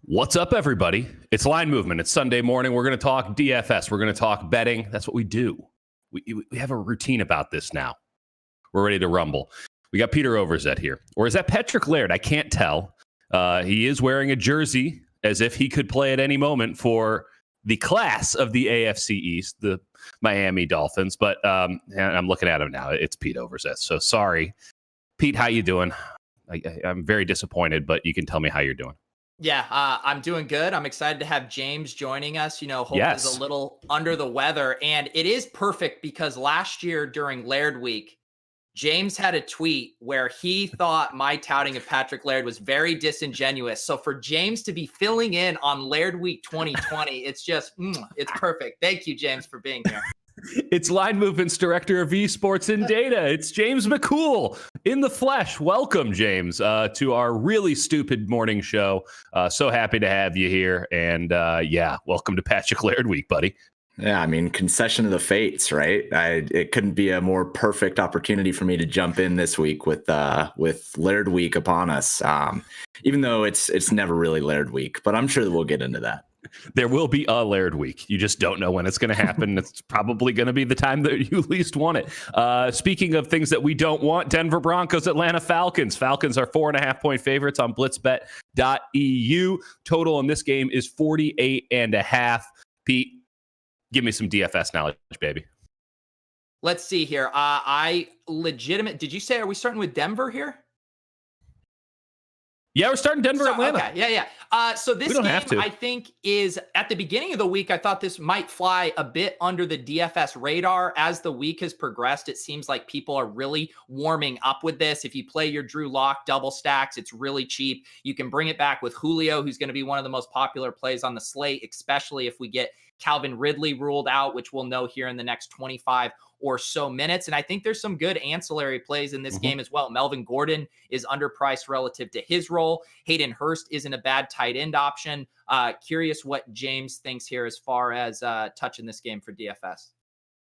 What's up, everybody? It's Line Movement. It's Sunday morning. We're going to talk DFS. We're going to talk betting. That's what we do. We have a routine about this now. We're ready to rumble. We got Peter Overzet here. Or is that Patrick Laird? I can't tell. He is wearing a jersey as if he could play at any moment for the class of the AFC East, the Miami Dolphins. But I'm looking at him now. It's Pete Overzet. So sorry. Pete, how you doing? I'm very disappointed, but you can tell me how you're doing. Yeah, I'm doing good. I'm excited to have James joining us. Hope is a little under the weather. And it is perfect because last year during Laird Week, James had a tweet where he thought my touting of Patrick Laird was very disingenuous. So for James to be filling in on Laird Week 2020, it's just, it's perfect. Thank you, James, for being here. It's Line Movement's Director of Esports and Data. It's James McCool in the flesh. Welcome, James, to our really stupid morning show. So happy to have you here. And welcome to Patrick Laird Week, buddy. Yeah, I mean, concession of the fates, right? It couldn't be a more perfect opportunity for me to jump in this week with Laird Week upon us. Even though it's never really Laird Week, but I'm sure that we'll get into that. There will be a Laird Week. You just don't know when it's going to happen. It's probably going to be the time that you least want it. Speaking of things that we don't want, Denver Broncos, Atlanta Falcons. Falcons are 4.5-point favorites on blitzbet.eu. Total in this game is 48.5. Pete, give me some DFS knowledge, baby. Let's see here. Did you say, are we starting with Denver here? Yeah, we're starting Denver, Atlanta. Okay, yeah. So this game, I think, is at the beginning of the week, I thought this might fly a bit under the DFS radar. As the week has progressed, it seems like people are really warming up with this. If you play your Drew Lock double stacks, it's really cheap. You can bring it back with Julio, who's going to be one of the most popular plays on the slate, especially if we get Calvin Ridley ruled out, which we'll know here in the next 25 or so minutes. And I think there's some good ancillary plays in this game as well. Melvin Gordon is underpriced relative to his role. Hayden Hurst isn't a bad tight end option. Curious what James thinks here as far as touching this game for DFS.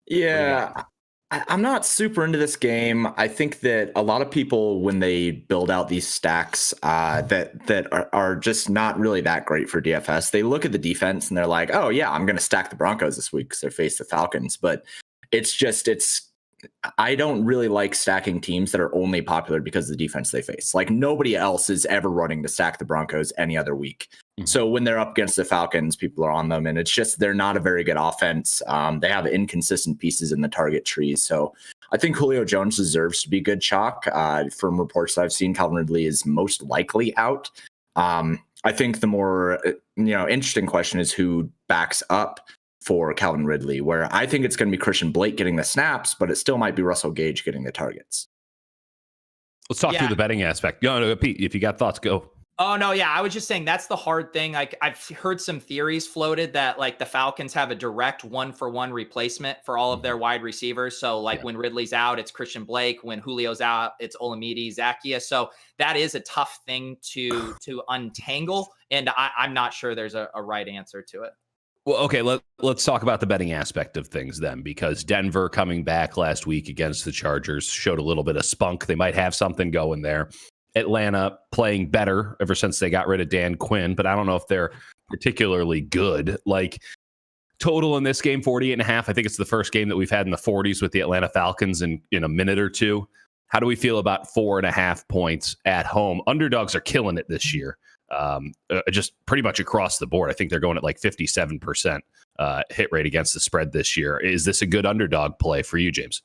Yeah, I'm not super into this game. I think that a lot of people, when they build out these stacks that are just not really that great for DFS, they look at the defense and they're like, oh yeah, I'm going to stack the Broncos this week because they face the Falcons. But I don't really like stacking teams that are only popular because of the defense they face. Like nobody else is ever running to stack the Broncos any other week. Mm-hmm. So when they're up against the Falcons, people are on them, and it's just they're not a very good offense. They have inconsistent pieces in the target trees. So I think Julio Jones deserves to be good chalk. From reports that I've seen, Calvin Ridley is most likely out. I think the more interesting question is who backs up for Calvin Ridley, where I think it's going to be Christian Blake getting the snaps, but it still might be Russell Gage getting the targets. Let's talk through the betting aspect. No, Pete, if you got thoughts, go. Oh, no, yeah. I was just saying that's the hard thing. Like I've heard some theories floated that like the Falcons have a direct 1-for-1 replacement for all of their wide receivers. So like when Ridley's out, it's Christian Blake. When Julio's out, it's Olamide Zaccheaus. So that is a tough thing to untangle. And I'm not sure there's a right answer to it. Well, okay, let's talk about the betting aspect of things then, because Denver coming back last week against the Chargers showed a little bit of spunk. They might have something going there. Atlanta playing better ever since they got rid of Dan Quinn, but I don't know if they're particularly good. Like total in this game, 48.5. I think it's the first game that we've had in the 40s with the Atlanta Falcons in a minute or two. How do we feel about 4.5 points at home? Underdogs are killing it this year. Just pretty much across the board. I think they're going at like 57% hit rate against the spread this year. Is this a good underdog play for you, James?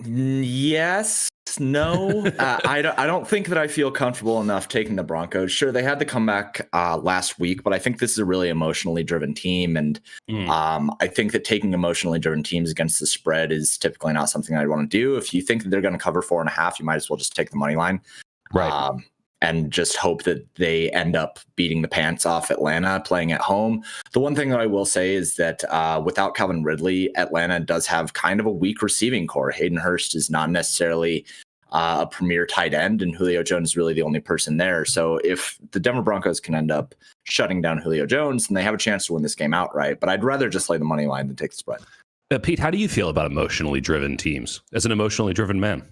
Yes, no. I don't think that I feel comfortable enough taking the Broncos. Sure, they had the comeback last week, but I think this is a really emotionally driven team. And I think that taking emotionally driven teams against the spread is typically not something I'd want to do. If you think that they're going to cover 4.5, you might as well just take the money line. Right. And just hope that they end up beating the pants off Atlanta playing at home. The one thing that I will say is that without Calvin Ridley, Atlanta does have kind of a weak receiving core. Hayden Hurst is not necessarily a premier tight end, and Julio Jones is really the only person there. So if the Denver Broncos can end up shutting down Julio Jones, then they have a chance to win this game outright. But I'd rather just lay the money line than take the spread. Pete, how do you feel about emotionally driven teams as an emotionally driven man?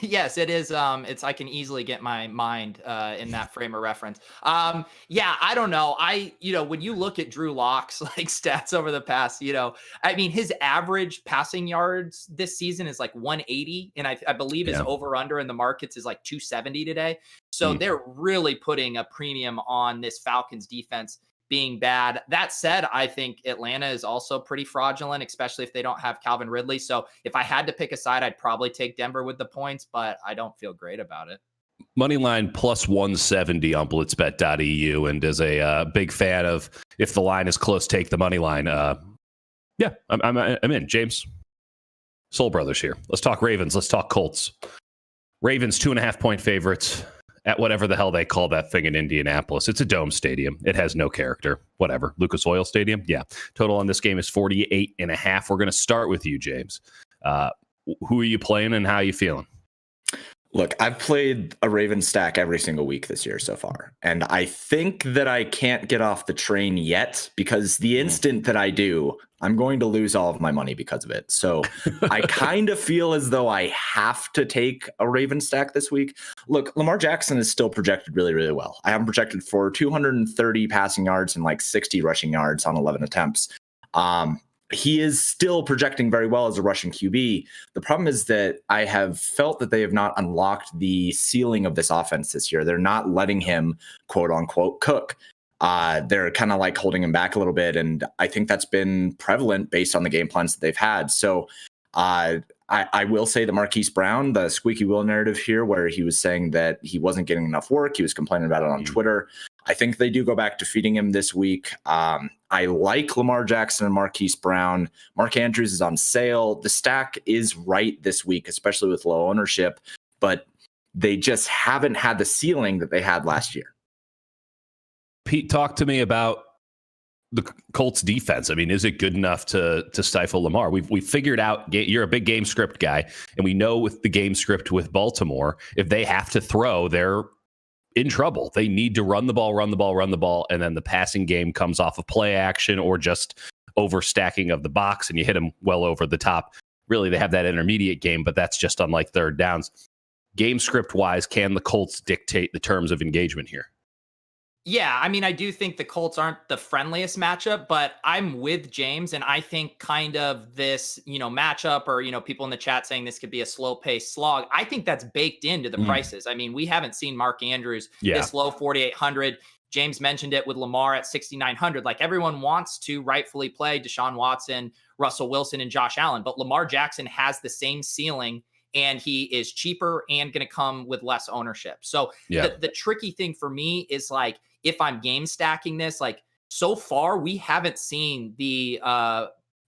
Yes, it is. It's I can easily get my mind in that frame of reference. Yeah, I don't know. When you look at Drew Lock's like stats over the past, I mean, his average passing yards this season is like 180, and I believe his over under in the markets is like 270 today. So they're really putting a premium on this Falcons defense being bad. That said, I think Atlanta is also pretty fraudulent, especially if they don't have Calvin Ridley. So if I had to pick a side, I'd probably take Denver with the points, but I don't feel great about it. Moneyline plus 170 on blitzbet.eu. And as a big fan of if the line is close, take the money line. Yeah, I'm in. James, Soul Brothers here. Let's talk Ravens. Let's talk Colts. Ravens 2.5-point favorites at whatever the hell they call that thing in Indianapolis. It's a dome stadium. It has no character. Whatever. Lucas Oil Stadium? Yeah. Total on this game is 48.5. We're going to start with you, James. Who are you playing and how are you feeling? Look, I've played a Raven stack every single week this year so far, and I think that I can't get off the train yet because the instant that I do, I'm going to lose all of my money because of it. So I kind of feel as though I have to take a Raven stack this week. Look, Lamar Jackson is still projected really, really well. I have him projected for 230 passing yards and like 60 rushing yards on 11 attempts. He is still projecting very well as a rushing QB. The problem is that I have felt that they have not unlocked the ceiling of this offense this year. They're not letting him, quote unquote, cook. They're kind of like holding him back a little bit. And I think that's been prevalent based on the game plans that they've had. So I will say that Marquise Brown, the squeaky wheel narrative here, where he was saying that he wasn't getting enough work. He was complaining about it on Twitter. I think they do go back to feeding him this week. I like Lamar Jackson and Marquise Brown. Mark Andrews is on sale. The stack is right this week, especially with low ownership, but they just haven't had the ceiling that they had last year. Pete, talk to me about the Colts defense. I mean, is it good enough to stifle Lamar? We've figured out you're a big game script guy, and we know with the game script with Baltimore, if they have to throw, they're in trouble. They need to run the ball, and then the passing game comes off of play action or just overstacking of the box, and you hit them well over the top. Really, they have that intermediate game, but that's just on like third downs. Game script wise, can the Colts dictate the terms of engagement here? Yeah, I mean, I do think the Colts aren't the friendliest matchup, but I'm with James, and I think kind of this, matchup or, people in the chat saying this could be a slow-paced slog, I think that's baked into the prices. I mean, we haven't seen Mark Andrews this low, 4,800. James mentioned it with Lamar at 6,900. Like, everyone wants to rightfully play Deshaun Watson, Russell Wilson, and Josh Allen, but Lamar Jackson has the same ceiling, and he is cheaper and going to come with less ownership. So the tricky thing for me is like, if I'm game stacking this, like so far, we haven't seen the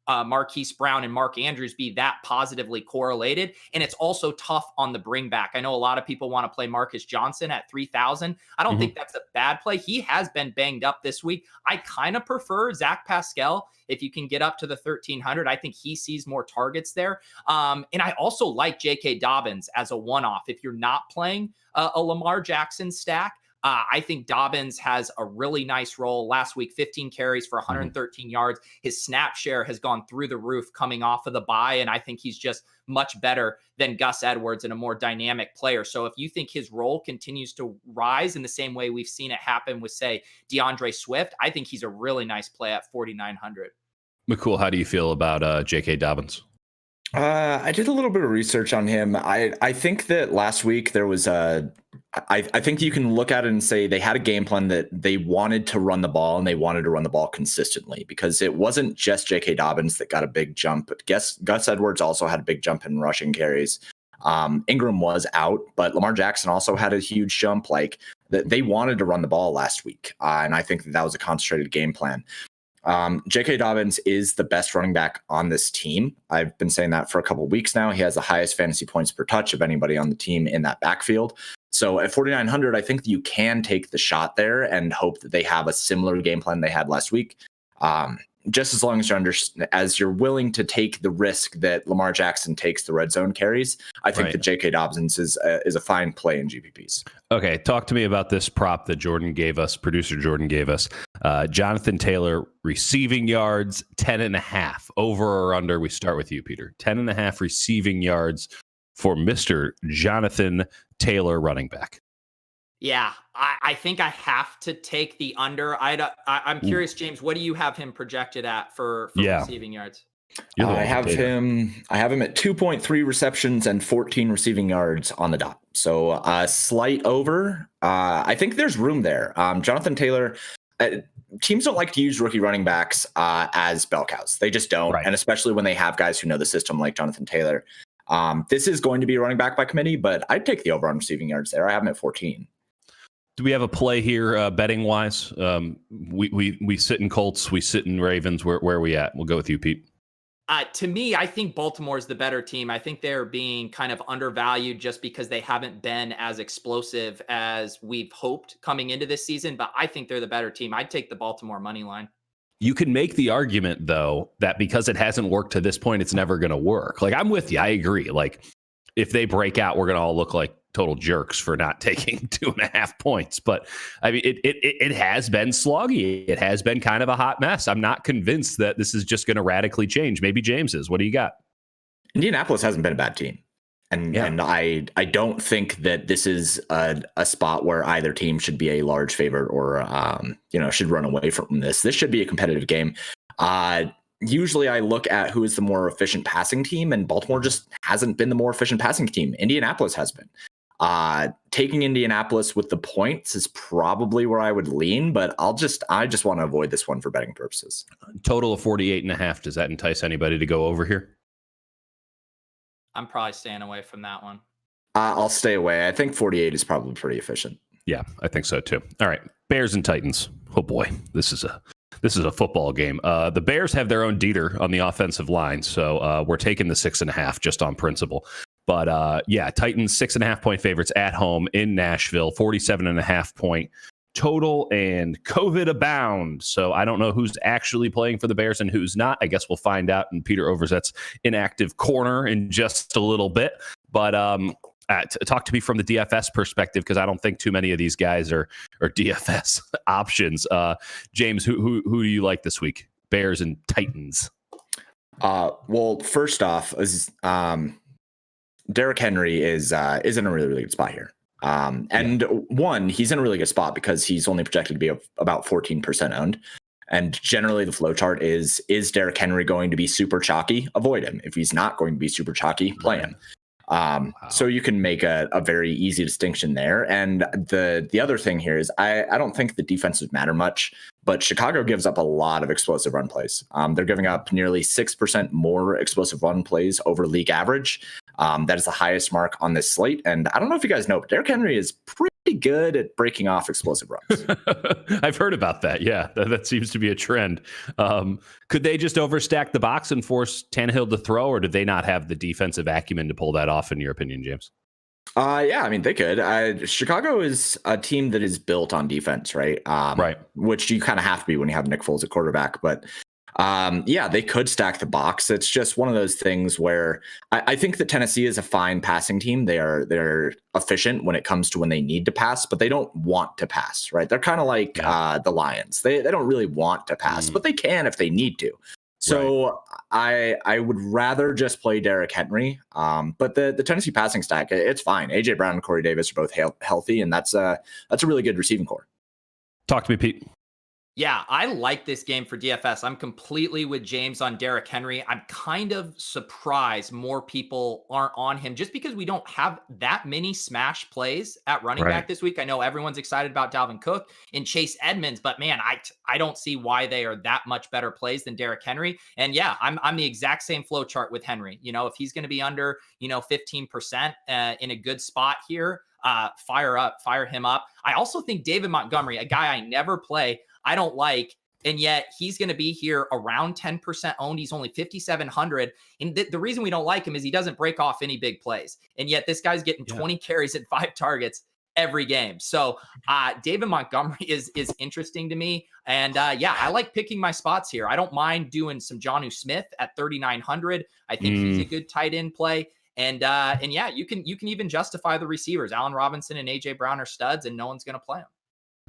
Marquise Brown and Mark Andrews be that positively correlated. And it's also tough on the bring back. I know a lot of people want to play Marcus Johnson at 3,000. I don't think that's a bad play. He has been banged up this week. I kind of prefer Zach Pascal. If you can get up to the 1,300, I think he sees more targets there. And I also like J.K. Dobbins as a one-off. If you're not playing a Lamar Jackson stack, I think Dobbins has a really nice role. Last week, 15 carries for 113 yards. His snap share has gone through the roof coming off of the bye, and I think he's just much better than Gus Edwards and a more dynamic player. So if you think his role continues to rise in the same way we've seen it happen with, say, DeAndre Swift, I think he's a really nice play at 4,900. McCool, how do you feel about J.K. Dobbins? I did a little bit of research on him. I think that last week there was I think you can look at it and say they had a game plan that they wanted to run the ball and they wanted to run the ball consistently because it wasn't just J.K. Dobbins that got a big jump, but Gus Edwards also had a big jump in rushing carries. Ingram was out, but Lamar Jackson also had a huge jump. Like they wanted to run the ball last week, and I think that was a concentrated game plan. J.K. Dobbins is the best running back on this team. I've been saying that for a couple of weeks now. He has the highest fantasy points per touch of anybody on the team in that backfield. So at 4,900, I think that you can take the shot there and hope that they have a similar game plan they had last week. Just as long as you're willing to take the risk that Lamar Jackson takes the red zone carries, I think that J.K. Dobbins is a fine play in GPPs. Okay, talk to me about this prop that producer Jordan gave us. Jonathan Taylor receiving yards, 10.5. Over or under? We start with you, Peter. 10.5 receiving yards for Mr. Jonathan Taylor, running back. Yeah, I think I have to take the under. I'm curious, James, what do you have him projected at for receiving yards? I have him at 2.3 receptions and 14 receiving yards on the dot. So slight over. I think there's room there. Jonathan Taylor, teams don't like to use rookie running backs as bell cows. They just don't. Right. And especially when they have guys who know the system like Jonathan Taylor. This is going to be a running back by committee, but I'd take the over on receiving yards there. I have him at 14. Do we have a play here betting wise? We sit in Colts, we sit in Ravens. Where are we at? We'll go with you, Pete. To me, I think Baltimore is the better team. I think they're being kind of undervalued just because they haven't been as explosive as we've hoped coming into this season. But I think they're the better team. I'd take the Baltimore money line. You can make the argument, though, that because it hasn't worked to this point, it's never going to work. Like, I'm with you. I agree. Like, if they break out, we're going to all look like total jerks for not taking 2.5 points. But I mean, it has been sloggy. It has been kind of a hot mess. I'm not convinced that this is just going to radically change. Maybe James is. What do you got? Indianapolis hasn't been a bad team. And I don't think that this is a spot where either team should be a large favorite or, should run away from this. This should be a competitive game. Usually I look at who is the more efficient passing team, and Baltimore just hasn't been the more efficient passing team. Indianapolis has been. Taking Indianapolis with the points is probably where I would lean, but I just want to avoid this one for betting purposes. Total of 48.5. Does that entice anybody to go over here? I'm probably staying away from that one. I'll stay away. I think 48 is probably pretty efficient. Yeah, I think so too. All right, Bears and Titans. Oh boy, this is a football game. The Bears have their own Dieter on the offensive line, so we're taking the 6.5 just on principle. But Titans 6.5 point favorites at home in Nashville, 47.5 point total, and COVID abound. So I don't know who's actually playing for the Bears and who's not. I guess we'll find out in Peter Overzet's inactive corner in just a little bit. But talk to me from the DFS perspective, because I don't think too many of these guys are DFS options. James, who do you like this week? Bears and Titans. Well, first off, Derrick Henry is in a really, really good spot here. He's in a really good spot because he's only projected to be about 14% owned. And generally the flow chart is Derrick Henry going to be super chalky? Avoid him. If he's not going to be super chalky, play him. So you can make a very easy distinction there. And the other thing here is I don't think the defenses matter much, but Chicago gives up a lot of explosive run plays. They're giving up nearly 6% more explosive run plays over league average. That is the highest mark on this slate. And I don't know if you guys know, but Derrick Henry is pretty good at breaking off explosive runs. I've heard about that. Yeah, that seems to be a trend. Could they just overstack the box and force Tannehill to throw, or did they not have the defensive acumen to pull that off, in your opinion, James? Yeah, I mean, they could. Chicago is a team that is built on defense, right? Right. Which you kind of have to be when you have Nick Foles at quarterback. But they could stack the box. It's just one of those things where I think that Tennessee is a fine passing team. They're efficient when it comes to when they need to pass, but they don't want to pass, right? They're kind of like the Lions. They don't really want to pass, but they can if they need to. So right. I would rather just play Derrick Henry. But the Tennessee passing stack, it's fine. AJ Brown and Corey Davis are both healthy, and that's a really good receiving core. Talk to me, Pete. Yeah, I like this game for DFS. I'm completely with James on Derrick Henry. I'm kind of surprised more people aren't on him just because we don't have that many smash plays at running back this week. I know everyone's excited about Dalvin Cook and Chase Edmonds, but man, I don't see why they are that much better plays than Derrick Henry. And yeah, I'm the exact same flow chart with Henry. You know, if he's going to be under, 15% in a good spot here, fire him up. I also think David Montgomery, a guy I never play, I don't like, and yet he's going to be here around 10% owned. He's only 5,700. And the reason we don't like him is he doesn't break off any big plays. And yet this guy's getting 20 carries and 5 targets every game. So David Montgomery is interesting to me. And I like picking my spots here. I don't mind doing some Jonnu Smith at 3,900. I think he's a good tight end play. And you can even justify the receivers. Allen Robinson and AJ Brown are studs, and no one's going to play them.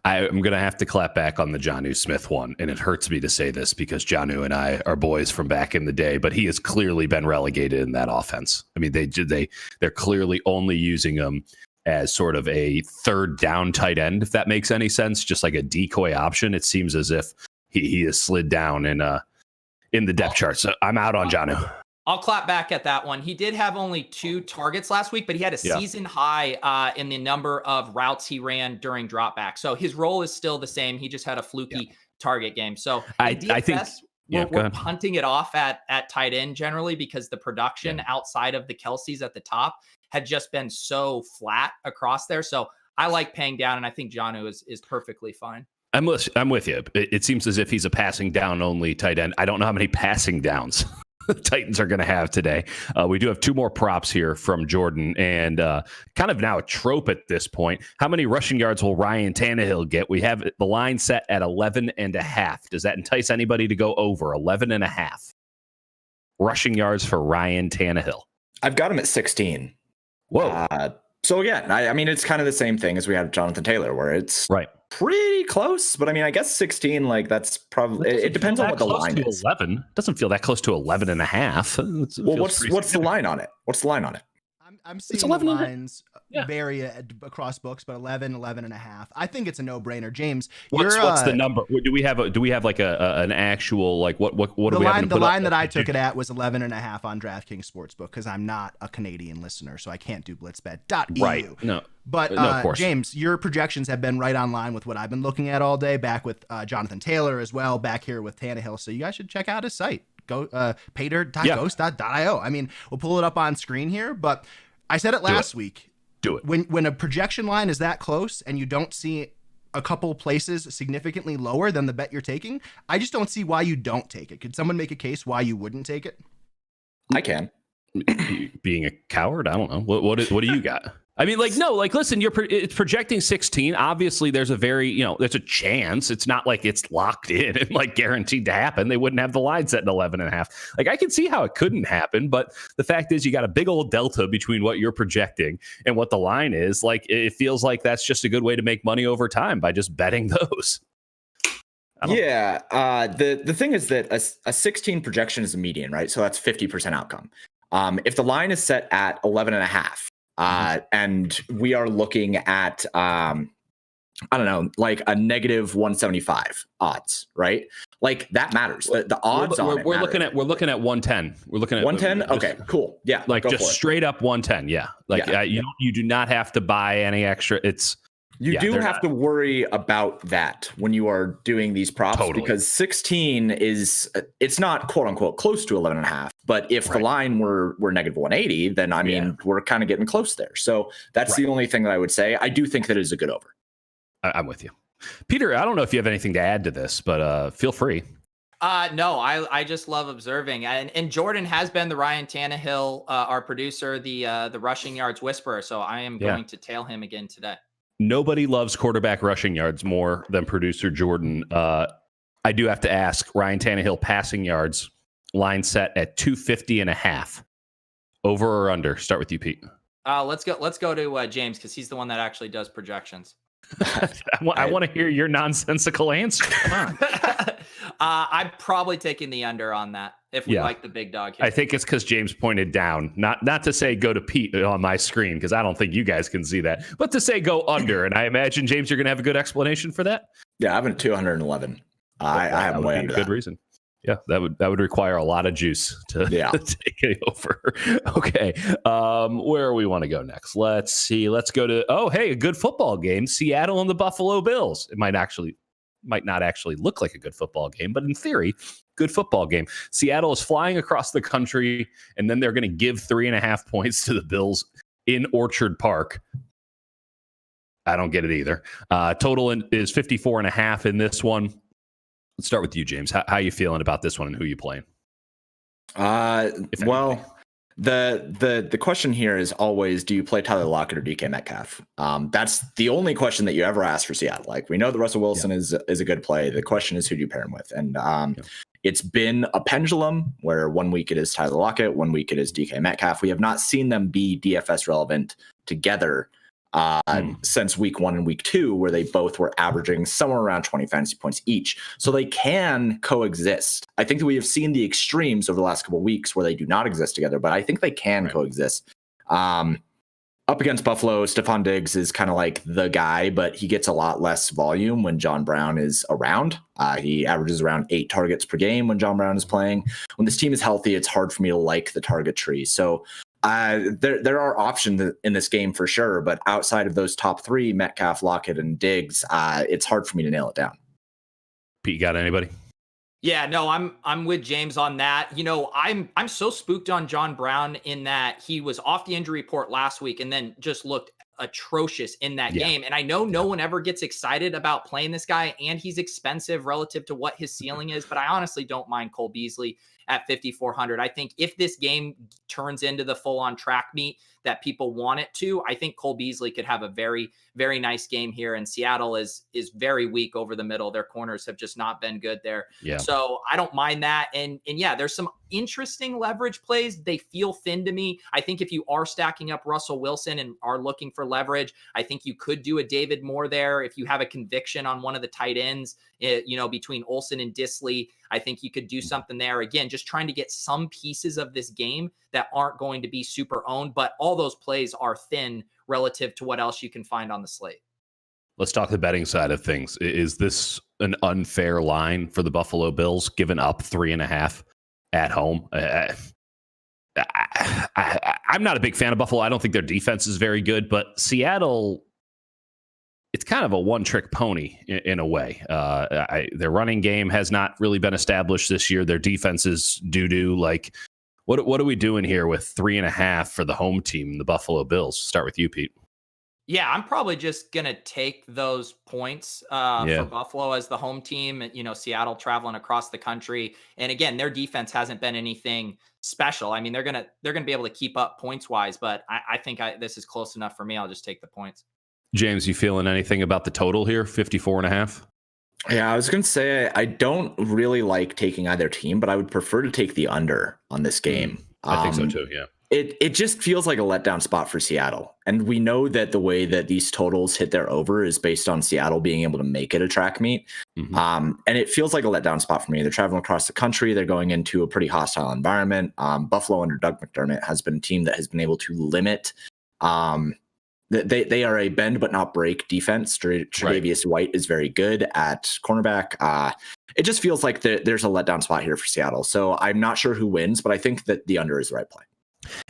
I'm going to have to clap back on the Jonnu Smith one, and it hurts me to say this because Jonnu and I are boys from back in the day, but he has clearly been relegated in that offense. I mean, they're clearly only using him as sort of a third down tight end, if that makes any sense, just like a decoy option. It seems as if he has slid down in the depth chart. So I'm out on Jonnu. I'll clap back at that one. He did have only 2 targets last week, but he had a season high in the number of routes he ran during dropback. So his role is still the same. He just had a fluky target game. So I think we're punting it off at tight end generally because the production outside of the Kelce's at the top had just been so flat across there. So I like paying down, and I think Jonnu is perfectly fine. I'm with you. It seems as if he's a passing down only tight end. I don't know how many passing downs the Titans are going to have today. We do have 2 more props here from Jordan, and kind of now a trope at this point. How many rushing yards will Ryan Tannehill get? We have the line set at 11.5. Does that entice anybody to go over 11.5 rushing yards for Ryan Tannehill? I've got him at 16. Whoa. So again, I mean, it's kind of the same thing as we had Jonathan Taylor, where it's pretty close. But I mean, I guess 16, like that's probably, it depends on what the line is. 11 doesn't feel that close to 11.5. Well, what's the line on it? What's the line on it? I'm seeing the lines vary across books, but 11.5. I think it's a no-brainer. James, what's the number? Do we have like an actual, like what do we have? The line that I took it at was 11.5 on DraftKings Sportsbook because I'm not a Canadian listener, so I can't do blitzbet.eu. Right. No. But of course. James, your projections have been right on line with what I've been looking at all day, back with Jonathan Taylor as well, back here with Tannehill. So you guys should check out his site. Go paydirt.ghost.io. I mean, we'll pull it up on screen here, but I said it last week. Do it. When a projection line is that close and you don't see a couple places significantly lower than the bet you're taking, I just don't see why you don't take it. Could someone make a case why you wouldn't take it? I can. Being a coward? I don't know. What do you got? I mean, listen, it's projecting 16. Obviously, there's there's a chance. It's not like it's locked in and like guaranteed to happen. They wouldn't have the line set at 11.5. Like, I can see how it couldn't happen, but the fact is you got a big old delta between what you're projecting and what the line is. Like, it feels like that's just a good way to make money over time by just betting those. Yeah. The thing is that a 16 projection is a median, right? So that's 50% outcome. If the line is set at 11.5, and we are looking at, I don't know, like a negative 175 odds, right? Like that matters. The odds we're looking at 110. We're looking at 110. Okay, cool. Yeah, like just straight up 110. Yeah, like you do not have to buy any extra. You do have to worry about that when you are doing these props because 16 it's not quote unquote close to 11.5. But if the line were negative 180, then I mean, we're kind of getting close there. So that's the only thing that I would say. I do think that is a good over. I'm with you. Peter, I don't know if you have anything to add to this, but feel free. No, I just love observing. And Jordan has been the Ryan Tannehill, our producer, the rushing yards whisperer. So I am going to tail him again today. Nobody loves quarterback rushing yards more than producer Jordan. I do have to ask, Ryan Tannehill passing yards, line set at 250.5. Over or under? Start with you, Pete. Let's go to James because he's the one that actually does projections. I want to hear your nonsensical answer. Come on. I'm probably taking the under on that if we like the big dog here. I think it's because James pointed down, not to say go to Pete on my screen because I don't think you guys can see that, but to say go under. And I imagine, James, you're going to have a good explanation for that. Yeah, I have a 211. I have way under good reason. Yeah, that would require a lot of juice to take it over. Okay, where we want to go next? Let's see. Let's go to a good football game. Seattle and the Buffalo Bills. It might not actually look like a good football game, but in theory, good football game. Seattle is flying across the country, and then they're going to give 3.5 points to the Bills in Orchard Park. I don't get it either. Total is 54.5 in this one. Let's start with you, James. How you feeling about this one and who you playing? Well, the question here is always, do you play Tyler Lockett or DK Metcalf? That's the only question that you ever ask for Seattle. Like, we know that Russell Wilson is a good play. The question is, who do you pair him with? And it's been a pendulum where 1 week it is Tyler Lockett, 1 week it is DK Metcalf. We have not seen them be DFS relevant together since week 1 and week 2, where they both were averaging somewhere around 20 fantasy points each. So they can coexist. I think that we have seen the extremes over the last couple of weeks where they do not exist together, but I think they can coexist. Up against Buffalo, Stephon Diggs is kind of like the guy, but he gets a lot less volume when John Brown is around. He averages around 8 targets per game when John Brown is playing. When this team is healthy, it's hard for me to like the target tree. So there are options in this game for sure, but outside of those top 3, Metcalf, Lockett, and Diggs, it's hard for me to nail it down. Pete, you got anybody? Yeah, no, I'm with James on that. You know, I'm so spooked on John Brown in that he was off the injury report last week and then just looked atrocious in that game. And I know no one ever gets excited about playing this guy, and he's expensive relative to what his ceiling is, but I honestly don't mind Cole Beasley at 5,400. I think if this game turns into the full-on track meet that people want it to, I think Cole Beasley could have a very, very nice game here. And Seattle is very weak over the middle. Their corners have just not been good there. Yeah. So I don't mind that. And yeah, there's some interesting leverage plays. They feel thin to me. I think if you are stacking up Russell Wilson and are looking for leverage, I think you could do a David Moore there. If you have a conviction on one of the tight ends, between Olsen and Disley, I think you could do something there. Again, just trying to get some pieces of this game that aren't going to be super owned, but all those plays are thin relative to what else you can find on the slate. Let's talk the betting side of things. Is this an unfair line for the Buffalo Bills, giving up 3.5 at home? I'm not a big fan of Buffalo. I don't think their defense is very good, but Seattle, it's kind of a one-trick pony in a way. Their running game has not really been established this year. Their defense is doo-doo. Like, what are we doing here with 3.5 for the home team, the Buffalo Bills? Start with you, Pete. Yeah, I'm probably just going to take those points for Buffalo as the home team. Seattle traveling across the country. And again, their defense hasn't been anything special. I mean, they're going to be able to keep up points-wise, but I think this is close enough for me. I'll just take the points. James, you feeling anything about the total here, 54.5? Yeah, I was going to say I don't really like taking either team, but I would prefer to take the under on this game. I think so too, yeah. It just feels like a letdown spot for Seattle. And we know that the way that these totals hit their over is based on Seattle being able to make it a track meet. And it feels like a letdown spot for me. They're traveling across the country. They're going into a pretty hostile environment. Buffalo under Doug McDermott has been a team that has been able to limit They are a bend but not break defense. Tre'Davious White is very good at cornerback. It just feels like there's a letdown spot here for Seattle. So I'm not sure who wins, but I think that the under is the right play.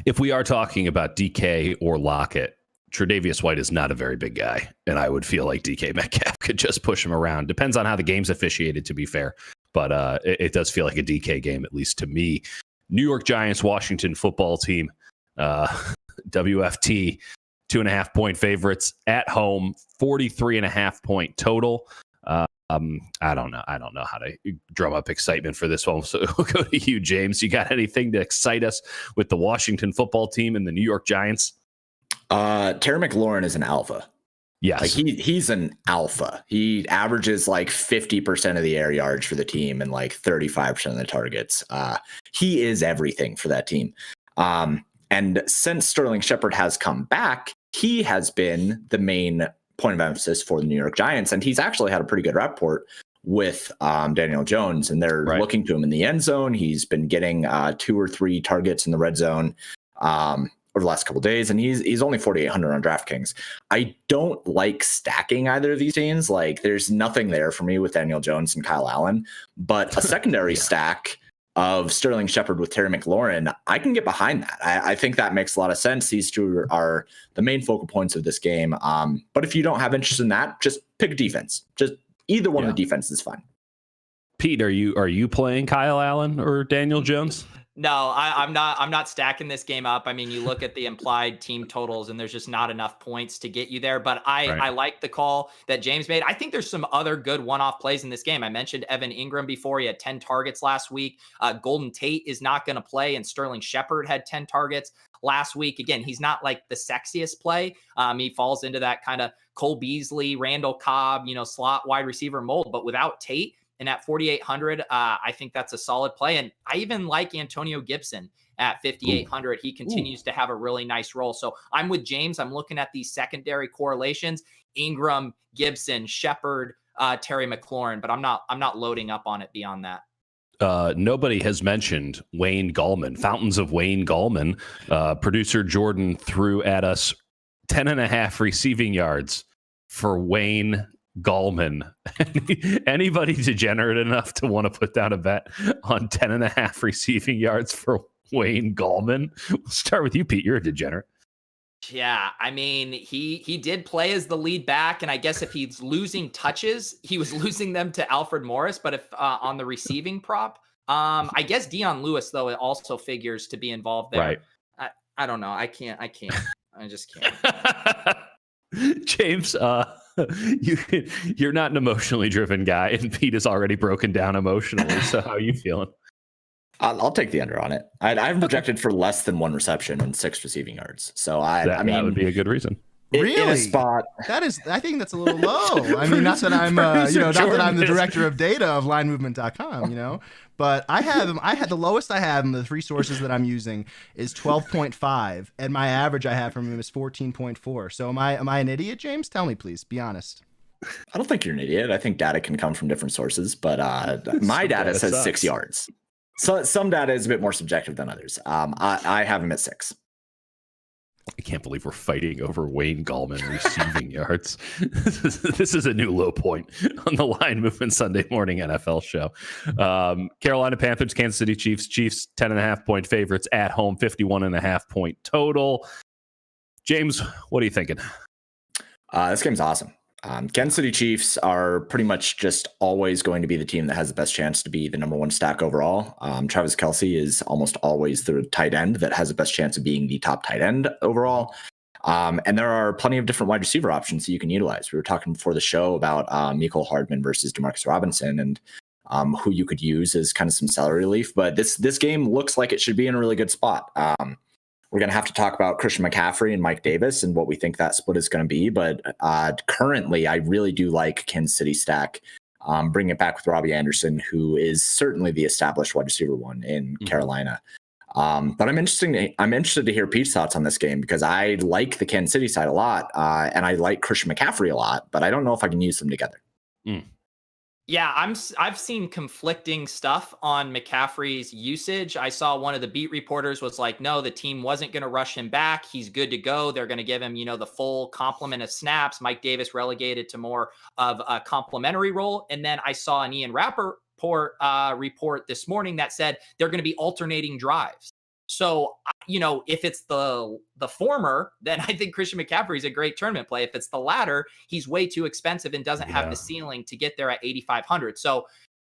If we are talking about DK or Lockett, Tre'Davious White is not a very big guy, and I would feel like DK Metcalf could just push him around. Depends on how the game's officiated, to be fair, but it does feel like a DK game, at least to me. New York Giants, Washington football team, WFT, 2.5-point favorites at home, 43.5-point total. I don't know how to drum up excitement for this one. So we'll go to you, James. You got anything to excite us with the Washington football team and the New York Giants? Terry McLaurin is an alpha. Yes. Like he's an alpha. He averages like 50% of the air yards for the team and like 35% of the targets. He is everything for that team. And since Sterling Shepard has come back, he has been the main point of emphasis for the New York Giants. And he's actually had a pretty good rapport with Daniel Jones, and they're looking to him in the end zone. He's been getting 2 or 3 targets in the red zone over the last couple of days, and he's only 4,800 on DraftKings. I don't like stacking either of these teams. Like, there's nothing there for me with Daniel Jones and Kyle Allen, but a secondary stack of Sterling Shepard with Terry McLaurin, I can get behind that. I think that makes a lot of sense. These two are the main focal points of this game. But if you don't have interest in that, just pick a defense. Just either one of the defenses is fine. Pete, are you playing Kyle Allen or Daniel Jones? No, I'm not stacking this game up. I mean, you look at the implied team totals and there's just not enough points to get you there. But I like the call that James made. I think there's some other good one-off plays in this game. I mentioned Evan Ingram before. He had 10 targets last week. Golden Tate is not going to play, and Sterling Shepard had 10 targets last week. Again, he's not like the sexiest play. He falls into that kind of Cole Beasley, Randall Cobb, slot wide receiver mold. But without Tate, and at 4,800, I think that's a solid play. And I even like Antonio Gibson at 5,800. He continues to have a really nice role. So I'm with James. I'm looking at these secondary correlations: Ingram, Gibson, Shepard, Terry McLaurin, but I'm not loading up on it beyond that. Nobody has mentioned Wayne Gallman. Fountains of Wayne Gallman. Producer Jordan threw at us 10.5 receiving yards for Wayne Gallman. Anybody degenerate enough to want to put down a bet on 10.5 receiving yards for Wayne Gallman? We'll start with you, Pete. You're a degenerate. Yeah, I mean, he did play as the lead back, and I guess if he's losing touches, he was losing them to Alfred Morris. But if on the receiving prop, I guess Dion Lewis, though, it also figures to be involved there. Right. I don't know. I can't. I just can't. James, you're not an emotionally driven guy, and Pete is already broken down emotionally. So how are you feeling? I'll take the under on it. I haven't projected for less than 1 reception and 6 receiving yards. So I mean, that would be a good reason. Really? In a spot. That is, I think that's a little low. I mean, not that I'm, not that I'm the director of data of linemovement.com, but I had the lowest I have in the 3 sources that I'm using is 12.5, and my average I have from him is 14.4. So am I an idiot, James? Tell me, please. Be honest. I don't think you're an idiot. I think data can come from different sources, but my data says sucks. 6 yards. So some data is a bit more subjective than others. I have him at 6. I can't believe we're fighting over Wayne Gallman receiving yards. This is a new low point on the Line Movement Sunday morning NFL show. Carolina Panthers, Kansas City Chiefs. Chiefs 10.5 point favorites at home, 51.5 point total. James, what are you thinking? This game's awesome. Kansas City Chiefs are pretty much just always going to be the team that has the best chance to be the number 1 stack overall. Travis Kelce is almost always the tight end that has the best chance of being the top tight end overall. And there are plenty of different wide receiver options that you can utilize. We were talking before the show about Mecole Hardman versus Demarcus Robinson and who you could use as kind of some salary relief. But this game looks like it should be in a really good spot. We're going to have to talk about Christian McCaffrey and Mike Davis and what we think that split is going to be. But currently, I really do like Kansas City stack. Bring it back with Robbie Anderson, who is certainly the established wide receiver 1 in Carolina. But I'm interested to hear Pete's thoughts on this game because I like the Kansas City side a lot, and I like Christian McCaffrey a lot, but I don't know if I can use them together. Yeah, I've seen conflicting stuff on McCaffrey's usage. I saw one of the beat reporters was like, no, the team wasn't going to rush him back. He's good to go. They're going to give him, the full complement of snaps. Mike Davis relegated to more of a complimentary role. And then I saw an Ian Rappaport report this morning that said they're going to be alternating drives. So, if it's the former, then I think Christian McCaffrey is a great tournament play. If it's the latter, he's way too expensive and doesn't have the ceiling to get there at 8,500. So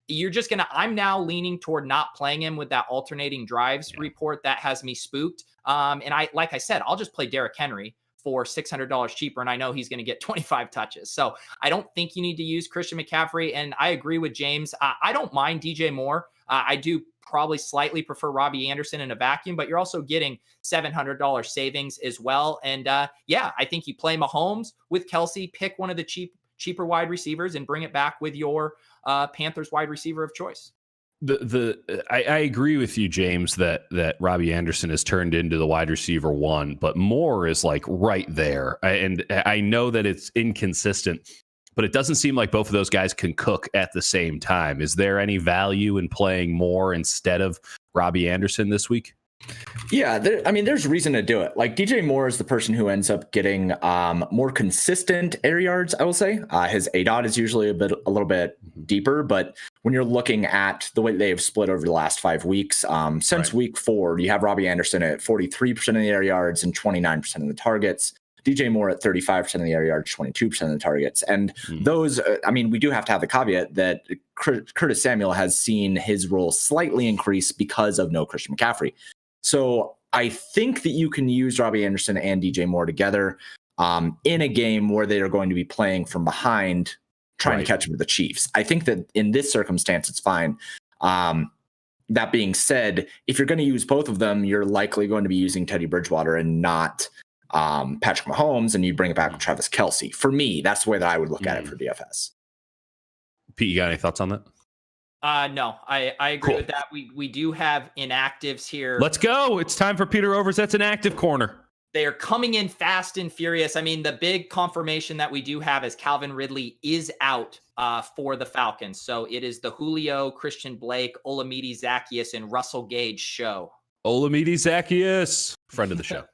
I'm now leaning toward not playing him with that alternating drives report. That has me spooked. And like I said, I'll just play Derrick Henry for $600 cheaper. And I know he's going to get 25 touches. So I don't think you need to use Christian McCaffrey. And I agree with James. I don't mind DJ Moore. I do probably slightly prefer Robbie Anderson in a vacuum, but you're also getting $700 savings as well. And I think you play Mahomes with Kelce, pick one of the cheaper wide receivers and bring it back with your Panthers wide receiver of choice. I agree with you, James, that Robbie Anderson has turned into the wide receiver 1, but Moore is like right there. And I know that it's inconsistent, but it doesn't seem like both of those guys can cook at the same time. Is there any value in playing Moore instead of Robbie Anderson this week? Yeah, there's reason to do it. Like DJ Moore is the person who ends up getting more consistent air yards, I will say. His ADOT is usually a little bit deeper, but when you're looking at the way they've split over the last 5 weeks, since week 4, you have Robbie Anderson at 43% of the air yards and 29% of the targets. DJ Moore at 35% of the air yards, 22% of the targets. And those, we do have to have the caveat that Curtis Samuel has seen his role slightly increase because of no Christian McCaffrey. So I think that you can use Robbie Anderson and DJ Moore together in a game where they are going to be playing from behind, trying to catch up with the Chiefs. I think that in this circumstance, it's fine. That being said, if you're going to use both of them, you're likely going to be using Teddy Bridgewater and not Patrick Mahomes, and you bring it back with Travis Kelce. For me, that's the way that I would look at it for DFS. Pete, you got any thoughts on that? No, I agree with that. We do have inactives here. Let's go. It's time for Peter Overs. That's an active corner. They are coming in fast and furious. I mean, the big confirmation that we do have is Calvin Ridley is out for the Falcons. So it is the Julio, Christian Blake, Olamide Zaccheaus, and Russell Gage show. Olamide Zaccheaus, friend of the show.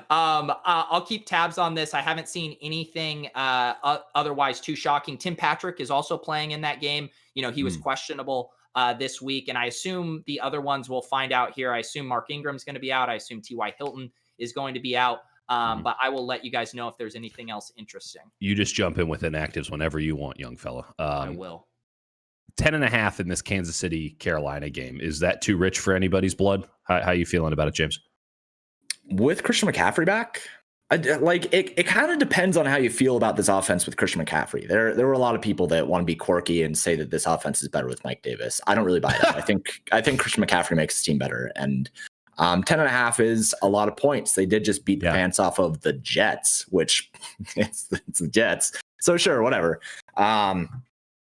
I'll keep tabs on this. I haven't seen anything otherwise too shocking. Tim Patrick is also playing in that game. You know, he was questionable this week, and I assume the other ones we'll find out here. I assume Mark Ingram's going to be out. I assume T.Y. Hilton is going to be out. But I will let you guys know if there's anything else interesting. You just jump in with inactives whenever you want, young fella. I will. 10.5 in this Kansas City Carolina game. Is that too rich for anybody's blood? How you feeling about it, James? With Christian McCaffrey back, it kind of depends on how you feel about this offense with Christian McCaffrey. There were a lot of people that want to be quirky and say that this offense is better with Mike Davis. I don't really buy that. I think Christian McCaffrey makes his team better, and 10.5 is a lot of points. They did just beat the pants off of the Jets, which it's the Jets. So sure, whatever.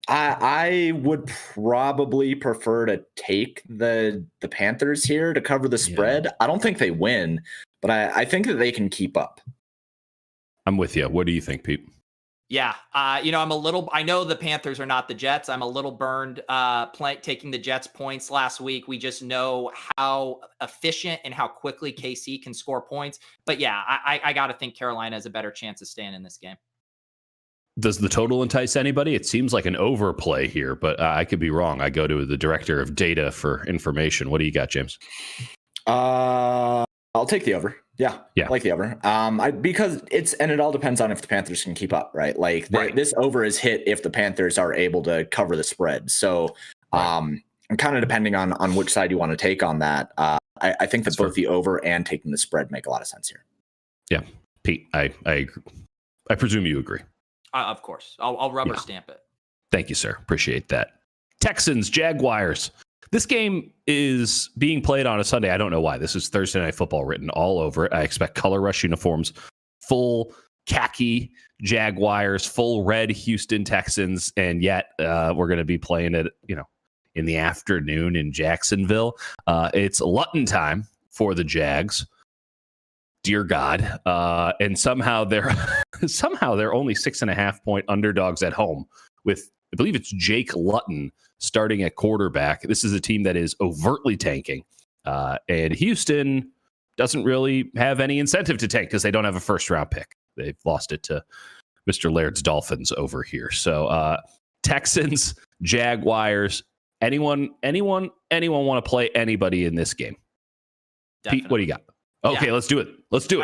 I would probably prefer to take the Panthers here to cover the spread. I don't think they win, but I think that they can keep up. I'm with you. What do you think, Pete? Yeah. I know the Panthers are not the Jets. I'm a little burned taking the Jets points last week. We just know how efficient and how quickly KC can score points. But yeah, I got to think Carolina has a better chance of staying in this game. Does the total entice anybody? It seems like an overplay here, but I could be wrong. I go to the director of data for information. What do you got, James? I'll take the over. Yeah. I like the over. Because it all depends on if the Panthers can keep up, right? This over is hit if the Panthers are able to cover the spread. So, kind of depending on which side you want to take on that. I think that both the over and taking the spread make a lot of sense here. Yeah, Pete, I agree. I presume you agree. Of course, I'll rubber stamp it. Thank you, sir. Appreciate that. Texans, Jaguars. This game is being played on a Sunday. I don't know why. This is Thursday Night Football written all over it. I expect color rush uniforms, full khaki Jaguars, full red Houston Texans, and yet we're going to be playing it, in the afternoon in Jacksonville. It's Luton time for the Jags. Dear God. And somehow they're only 6.5 point underdogs at home with, I believe it's Jake Luton starting at quarterback. This is a team that is overtly tanking. And Houston doesn't really have any incentive to tank because they don't have a first round pick. They've lost it to Mr. Laird's Dolphins over here. So Texans, Jaguars, anyone want to play anybody in this game? Definitely. Pete, what do you got? Okay, let's do it.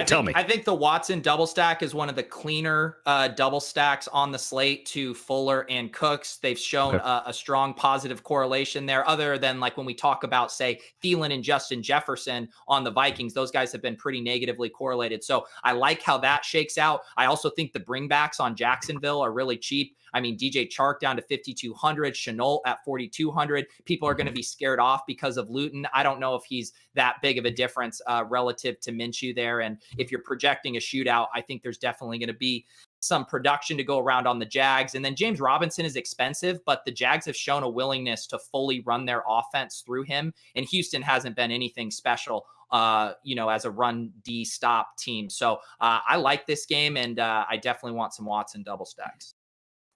Tell me. I think the Watson double stack is one of the cleaner double stacks on the slate to Fuller and Cooks. They've shown a strong positive correlation there, other than like when we talk about, say, Thielen and Justin Jefferson on the Vikings. Those guys have been pretty negatively correlated. So I like how that shakes out. I also think the bringbacks on Jacksonville are really cheap. I mean, DJ Chark down to 5,200, Chenault at 4,200. People are going to be scared off because of Luton. I don't know if he's that big of a difference relative to Minshew there. And if you're projecting a shootout, I think there's definitely going to be some production to go around on the Jags. And then James Robinson is expensive, but the Jags have shown a willingness to fully run their offense through him. And Houston hasn't been anything special, as a run D stop team. So I like this game, and I definitely want some Watson double stacks.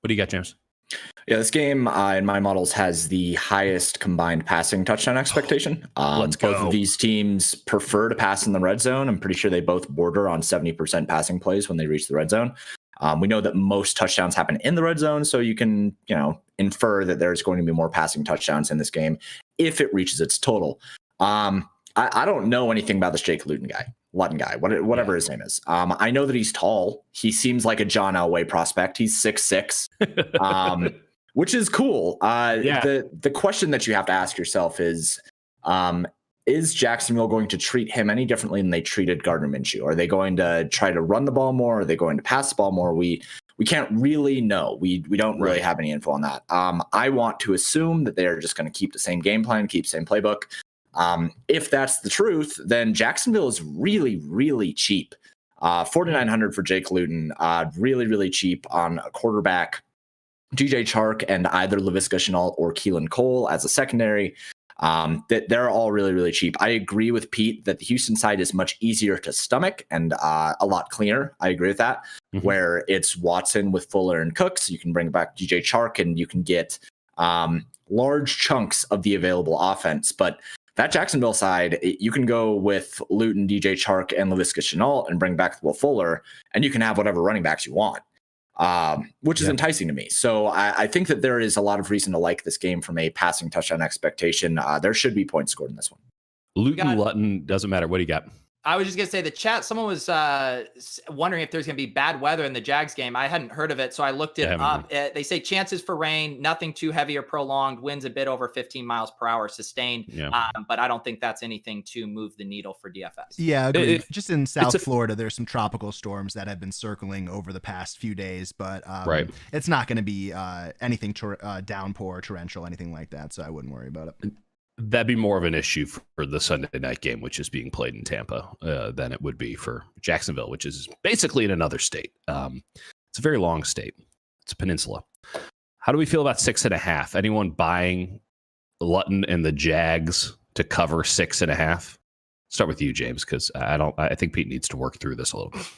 What do you got, James? Yeah, this game in my models has the highest combined passing touchdown expectation. Let's go. Both of these teams prefer to pass in the red zone. I'm pretty sure they both border on 70% passing plays when they reach the red zone. We know that most touchdowns happen in the red zone, so you can, infer that there's going to be more passing touchdowns in this game if it reaches its total. I don't know anything about this Jake Luton guy, whatever his name is. I know that he's tall. He seems like a John Elway prospect. He's 6'6", which is cool. The question that you have to ask yourself is Jacksonville going to treat him any differently than they treated Gardner Minshew? Are they going to try to run the ball more? Are they going to pass the ball more? We can't really know. We don't really have any info on that. I want to assume that they're just going to keep the same game plan, keep the same playbook. If that's the truth, then Jacksonville is really, really cheap. 4,900 for Jake Luton, really, really cheap on a quarterback. DJ Chark and either Laviska Shenault or Keelan Cole as a secondary. That they're all really, really cheap. I agree with Pete that the Houston side is much easier to stomach and a lot cleaner. I agree with that. Where it's Watson with Fuller and Cooks, you can bring back DJ Chark and you can get large chunks of the available offense. But that Jacksonville side, you can go with Luton, DJ Chark, and Laviska Shenault and bring back Will Fuller, and you can have whatever running backs you want. Which is enticing to me. So I think that there is a lot of reason to like this game from a passing touchdown expectation. There should be points scored in this one. Luton, doesn't matter. What do you got? I was just going to say the chat, someone was wondering if there's going to be bad weather in the Jags game. I hadn't heard of it, so I looked it up. They say chances for rain, nothing too heavy or prolonged, winds a bit over 15 miles per hour sustained. But I don't think that's anything to move the needle for DFS. Yeah, agreed. Just in South Florida, there's some tropical storms that have been circling over the past few days, but it's not going to be anything downpour or torrential, anything like that, so I wouldn't worry about it. That'd be more of an issue for the Sunday night game, which is being played in Tampa, than it would be for Jacksonville, which is basically in another state. It's a very long state. It's a peninsula. How do we feel about 6.5? Anyone buying Luton and the Jags to cover 6.5? Start with you, James, because I think Pete needs to work through this a little bit.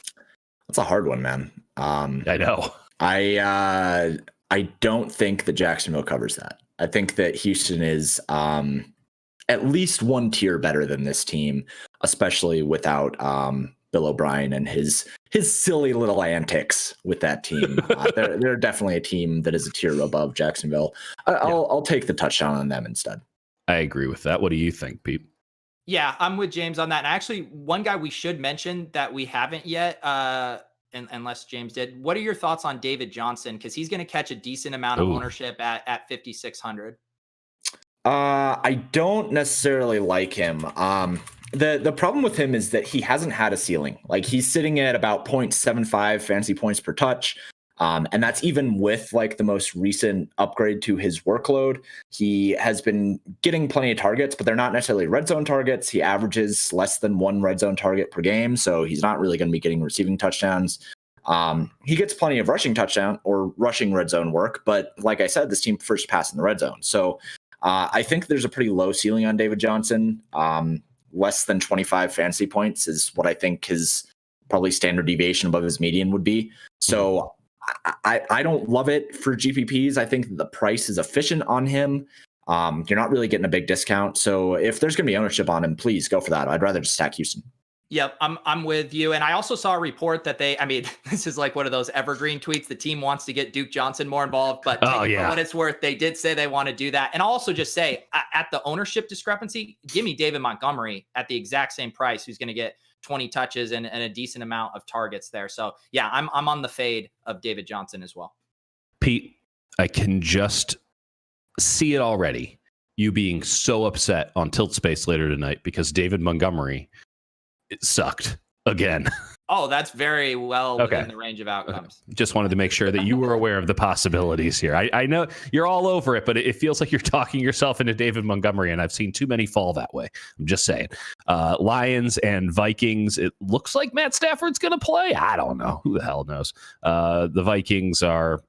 That's a hard one, man. I know. I don't think that Jacksonville covers that. I think that Houston is at least one tier better than this team, especially without Bill O'Brien and his silly little antics with that team. They're definitely a team that is a tier above Jacksonville. I'll take the touchdown on them instead. I agree with that. What do you think, Pete? Yeah, I'm with James on that. And actually, one guy we should mention that we haven't yet, unless James did. What are your thoughts on David Johnson? Because he's going to catch a decent amount of ownership at 5,600. I don't necessarily like him. The problem with him is that he hasn't had a ceiling. Like, he's sitting at about 0.75 fantasy points per touch. And that's even with like the most recent upgrade to his workload. He has been getting plenty of targets, but they're not necessarily red zone targets. He averages less than one red zone target per game. So he's not really going to be getting receiving touchdowns. He gets plenty of rushing touchdown or rushing red zone work. But like I said, this team prefers to pass in the red zone. So I think there's a pretty low ceiling on David Johnson. Less than 25 fantasy points is what I think his probably standard deviation above his median would be. So I don't love it for GPPs. I think the price is efficient on him. You're not really getting a big discount. So if there's going to be ownership on him, please go for that. I'd rather just stack Houston. Yep, I'm with you. And I also saw a report that this is like one of those evergreen tweets. The team wants to get Duke Johnson more involved, but for what it's worth, they did say they want to do that. And I'll also just say at the ownership discrepancy, give me David Montgomery at the exact same price, who's going to get 20 touches and a decent amount of targets there. So yeah, I'm on the fade of David Johnson as well. Pete, I can just see it already. You being so upset on Tilt Space later tonight because David Montgomery, it sucked again. Oh, that's very well within the range of outcomes. Just wanted to make sure that you were aware of the possibilities here. I know you're all over it, but it feels like you're talking yourself into David Montgomery, and I've seen too many fall that way. I'm just saying. Lions and Vikings, it looks like Matt Stafford's going to play. I don't know. Who the hell knows? The Vikings are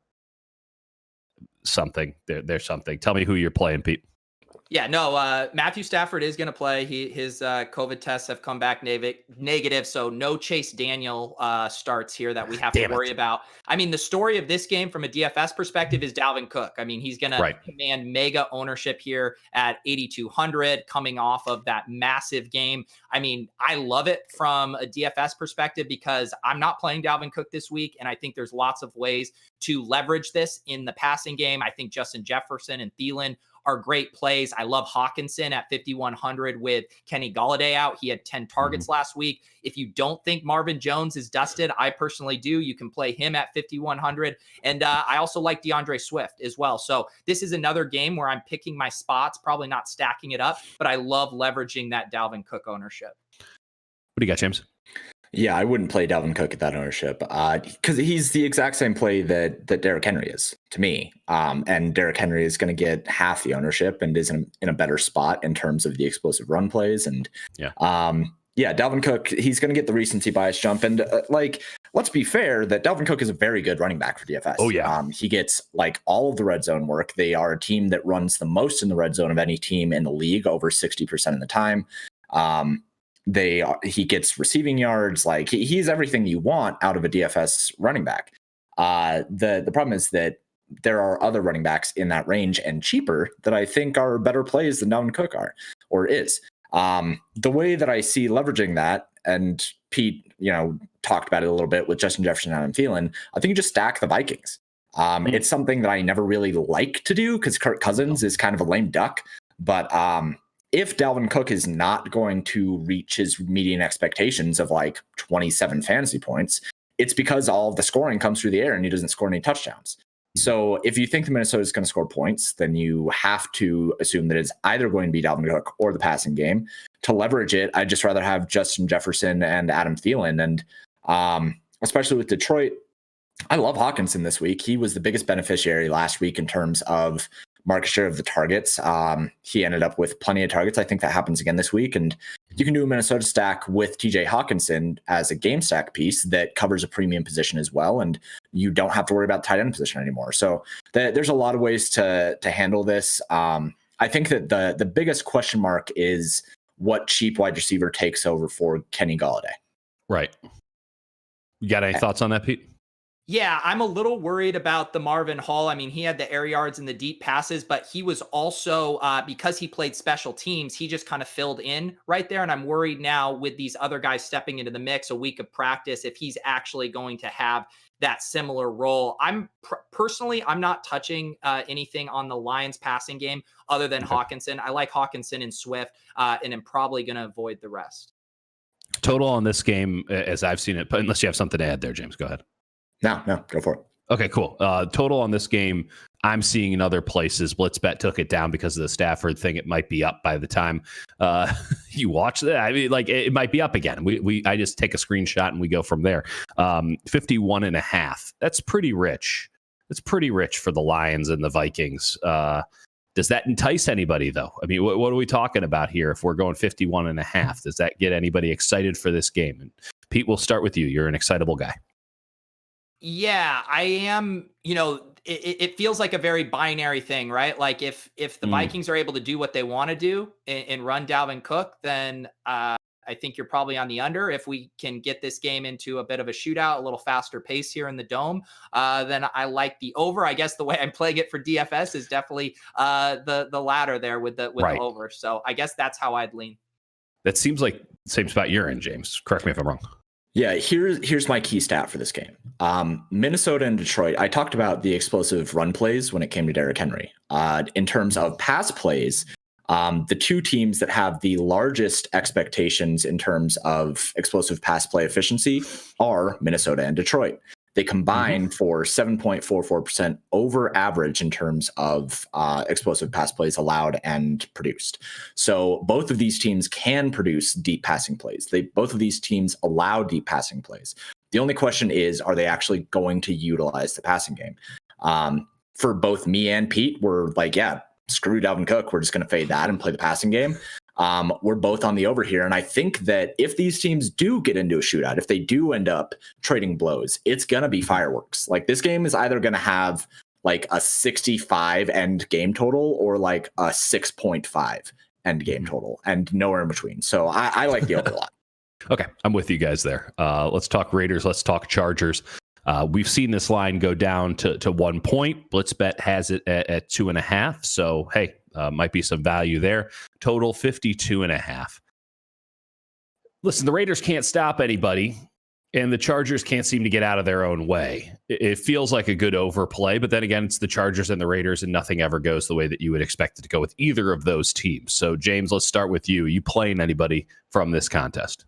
something. They're something. Tell me who you're playing, Pete. Yeah, no, Matthew Stafford is going to play. His COVID tests have come back negative, so no Chase Daniel starts here that we have to worry about. I mean, the story of this game from a DFS perspective is Dalvin Cook. I mean, he's going to command mega ownership here at 8,200 coming off of that massive game. I mean, I love it from a DFS perspective because I'm not playing Dalvin Cook this week, and I think there's lots of ways to leverage this in the passing game. I think Justin Jefferson and Thielen are great plays. I love Hawkinson at 5,100 with Kenny Golladay out. He had 10 targets last week. If you don't think Marvin Jones is dusted, I personally do. You can play him at 5,100. And I also like DeAndre Swift as well. So this is another game where I'm picking my spots, probably not stacking it up, but I love leveraging that Dalvin Cook ownership. What do you got, James? Yeah, I wouldn't play Dalvin Cook at that ownership because he's the exact same play that Derrick Henry is to me. And Derrick Henry is going to get half the ownership and is in a better spot in terms of the explosive run plays. And Dalvin Cook, he's going to get the recency bias jump. And let's be fair that Dalvin Cook is a very good running back for DFS. Oh, yeah. He gets like all of the red zone work. They are a team that runs the most in the red zone of any team in the league, over 60% of the time. He gets receiving yards. Like he's everything you want out of a DFS running back. The problem is that there are other running backs in that range and cheaper that I think are better plays than Dalvin Cook is. The way that I see leveraging that, and Pete, talked about it a little bit with Justin Jefferson and Adam Thielen, I think you just stack the Vikings. It's something that I never really like to do because Kirk Cousins is kind of a lame duck. But if Dalvin Cook is not going to reach his median expectations of like 27 fantasy points, it's because all of the scoring comes through the air and he doesn't score any touchdowns. So if you think the Minnesota is going to score points, then you have to assume that it's either going to be Dalvin Cook or the passing game. To leverage it, I'd just rather have Justin Jefferson and Adam Thielen. And especially with Detroit, I love Hawkinson this week. He was the biggest beneficiary last week in terms of market share of the targets. He ended up with plenty of targets. I think that happens again this week. And you can do a Minnesota stack with TJ Hawkinson as a game stack piece that covers a premium position as well. And you don't have to worry about tight end position anymore. So there's a lot of ways to handle this. I think that the biggest question mark is what cheap wide receiver takes over for Kenny Golladay. Right. You got any thoughts on that, Pete? Yeah, I'm a little worried about the Marvin Hall. I mean, he had the air yards and the deep passes, but he was also, because he played special teams, he just kind of filled in right there. And I'm worried now with these other guys stepping into the mix, a week of practice, if he's actually going to have that similar role. I'm personally, I'm not touching anything on the Lions passing game other than Hawkinson. I like Hawkinson and Swift, and I'm probably going to avoid the rest. Total on this game, as I've seen it, but unless you have something to add there, James, go ahead. No, go for it. Okay, cool. Total on this game, I'm seeing in other places. Blitzbet took it down because of the Stafford thing. It might be up by the time you watch that. I mean, like it might be up again. I just take a screenshot and we go from there. 51.5. That's pretty rich. That's pretty rich for the Lions and the Vikings. Does that entice anybody though? I mean, what are we talking about here? If we're going 51.5, does that get anybody excited for this game? And Pete, we'll start with you. You're an excitable guy. Yeah, I am. It feels like a very binary thing, right? Like if the Vikings are able to do what they want to do and run Dalvin Cook, then I think you're probably on the under. If we can get this game into a bit of a shootout, a little faster pace here in the dome, then I like the over. I guess the way I'm playing it for DFS is definitely the latter there with the over. So I guess that's how I'd lean. That seems like the same spot you're in, James. Correct me if I'm wrong. Yeah, here's my key stat for this game. Minnesota and Detroit, I talked about the explosive run plays when it came to Derrick Henry. In terms of pass plays, the two teams that have the largest expectations in terms of explosive pass play efficiency are Minnesota and Detroit. They combine for 7.44% over average in terms of explosive pass plays allowed and produced. So both of these teams can produce deep passing plays. Both of these teams allow deep passing plays. The only question is, are they actually going to utilize the passing game? For both me and Pete, we're like, yeah, screw Dalvin Cook. We're just going to fade that and play the passing game. We're both on the over here. And I think that if these teams do get into a shootout, if they do end up trading blows, it's going to be fireworks. Like this game is either going to have like a 65 end game total or like a 6.5 end game total and nowhere in between. So I like the over a lot. Okay. I'm with you guys there. Let's talk Raiders. Let's talk Chargers. We've seen this line go down to 1 point. Blitzbet has it at 2.5. So, hey, might be some value there. Total 52.5. Listen, the Raiders can't stop anybody, and the Chargers can't seem to get out of their own way. It feels like a good overplay, but then again, it's the Chargers and the Raiders, and nothing ever goes the way that you would expect it to go with either of those teams. So, James, let's start with you. Are you playing anybody from this contest?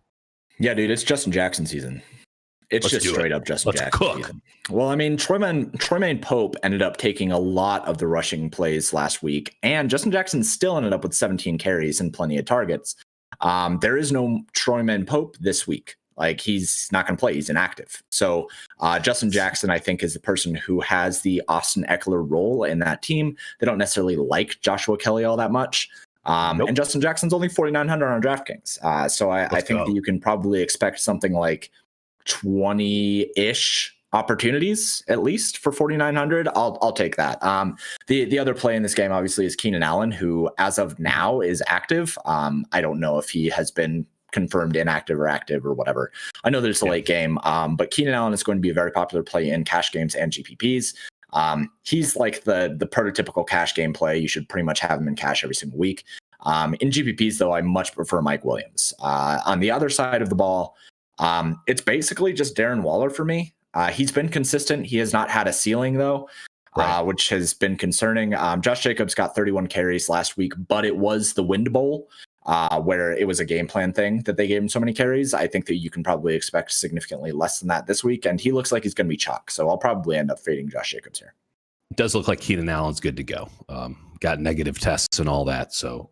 Yeah, dude, it's Justin Jackson season. It's just straight up Justin Jackson season. Well, I mean, Troymaine Pope ended up taking a lot of the rushing plays last week, and Justin Jackson still ended up with 17 carries and plenty of targets. There is no Troymaine Pope this week. Like, he's not going to play. He's inactive. So Justin Jackson, I think, is the person who has the Austin Eckler role in that team. They don't necessarily like Joshua Kelly all that much. And Justin Jackson's only 4,900 on DraftKings. So I think that you can probably expect something like 20-ish opportunities at least for 4,900. I'll take that. The other play in this game obviously is Keenan Allen, who as of now is active. I don't know if he has been confirmed inactive or active or whatever. I know there's a late game, but Keenan Allen is going to be a very popular play in cash games and GPPs. He's like the prototypical cash game play. You should pretty much have him in cash every single week. In GPPs, though, I much prefer Mike Williams. On the other side of the ball, it's basically just Darren Waller for me. He's been consistent. He has not had a ceiling, though, which has been concerning. Josh Jacobs got 31 carries last week, but it was the Wind Bowl, where it was a game plan thing that they gave him so many carries. I think that you can probably expect significantly less than that this week, and he looks like he's going to be chalk. So I'll probably end up fading Josh Jacobs here. It does look like Keenan Allen's good to go. Got negative tests and all that, so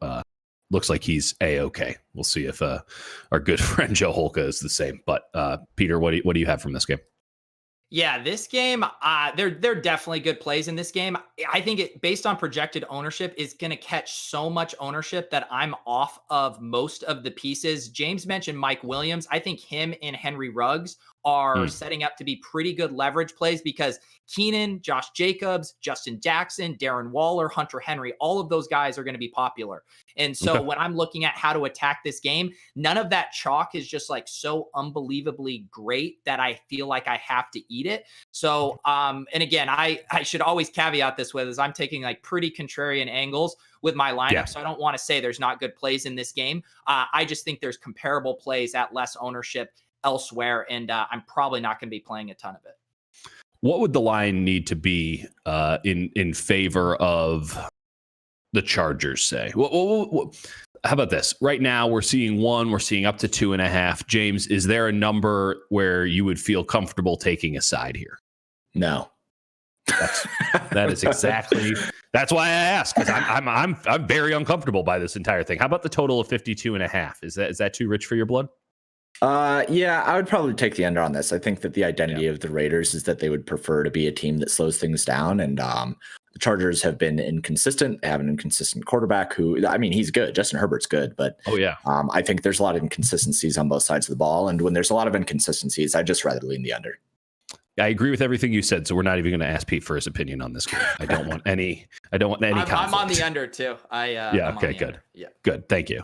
looks like he's A-okay. We'll see if our good friend Joe Holka is the same. But Peter, what do you have from this game? Yeah, this game, they're definitely good plays in this game. I think it, based on projected ownership, is going to catch so much ownership that I'm off of most of the pieces. James mentioned Mike Williams. I think him and Henry Ruggs are setting up to be pretty good leverage plays because Keenan, Josh Jacobs, Justin Jackson, Darren Waller, Hunter Henry, all of those guys are going to be popular. And so when I'm looking at how to attack this game, none of that chalk is just like so unbelievably great that I feel like I have to eat it. So, and again, I should always caveat this with is I'm taking like pretty contrarian angles with my lineup. Yeah. So I don't want to say there's not good plays in this game. I just think there's comparable plays at less ownership elsewhere, and I'm probably not going to be playing a ton of it. What would the line need to be in favor of the Chargers, say? How about this? Right now, we're seeing 1, we're seeing up to 2.5. James, is there a number where you would feel comfortable taking a side here? No. That is exactly. That's why I asked, because I'm very uncomfortable by this entire thing. How about the total of 52.5? Is that too rich for your blood? Yeah, I would probably take the under on this. I think that the identity of the Raiders is that they would prefer to be a team that slows things down. And the Chargers have been inconsistent. They have an inconsistent quarterback who, I mean, he's good. Justin Herbert's good, but I think there's a lot of inconsistencies on both sides of the ball. And when there's a lot of inconsistencies, I'd just rather lean the under. I agree with everything you said, so we're not even going to ask Pete for his opinion on this game. I don't want any conflict. I'm on the under too. Okay, good. Yeah, good. Thank you.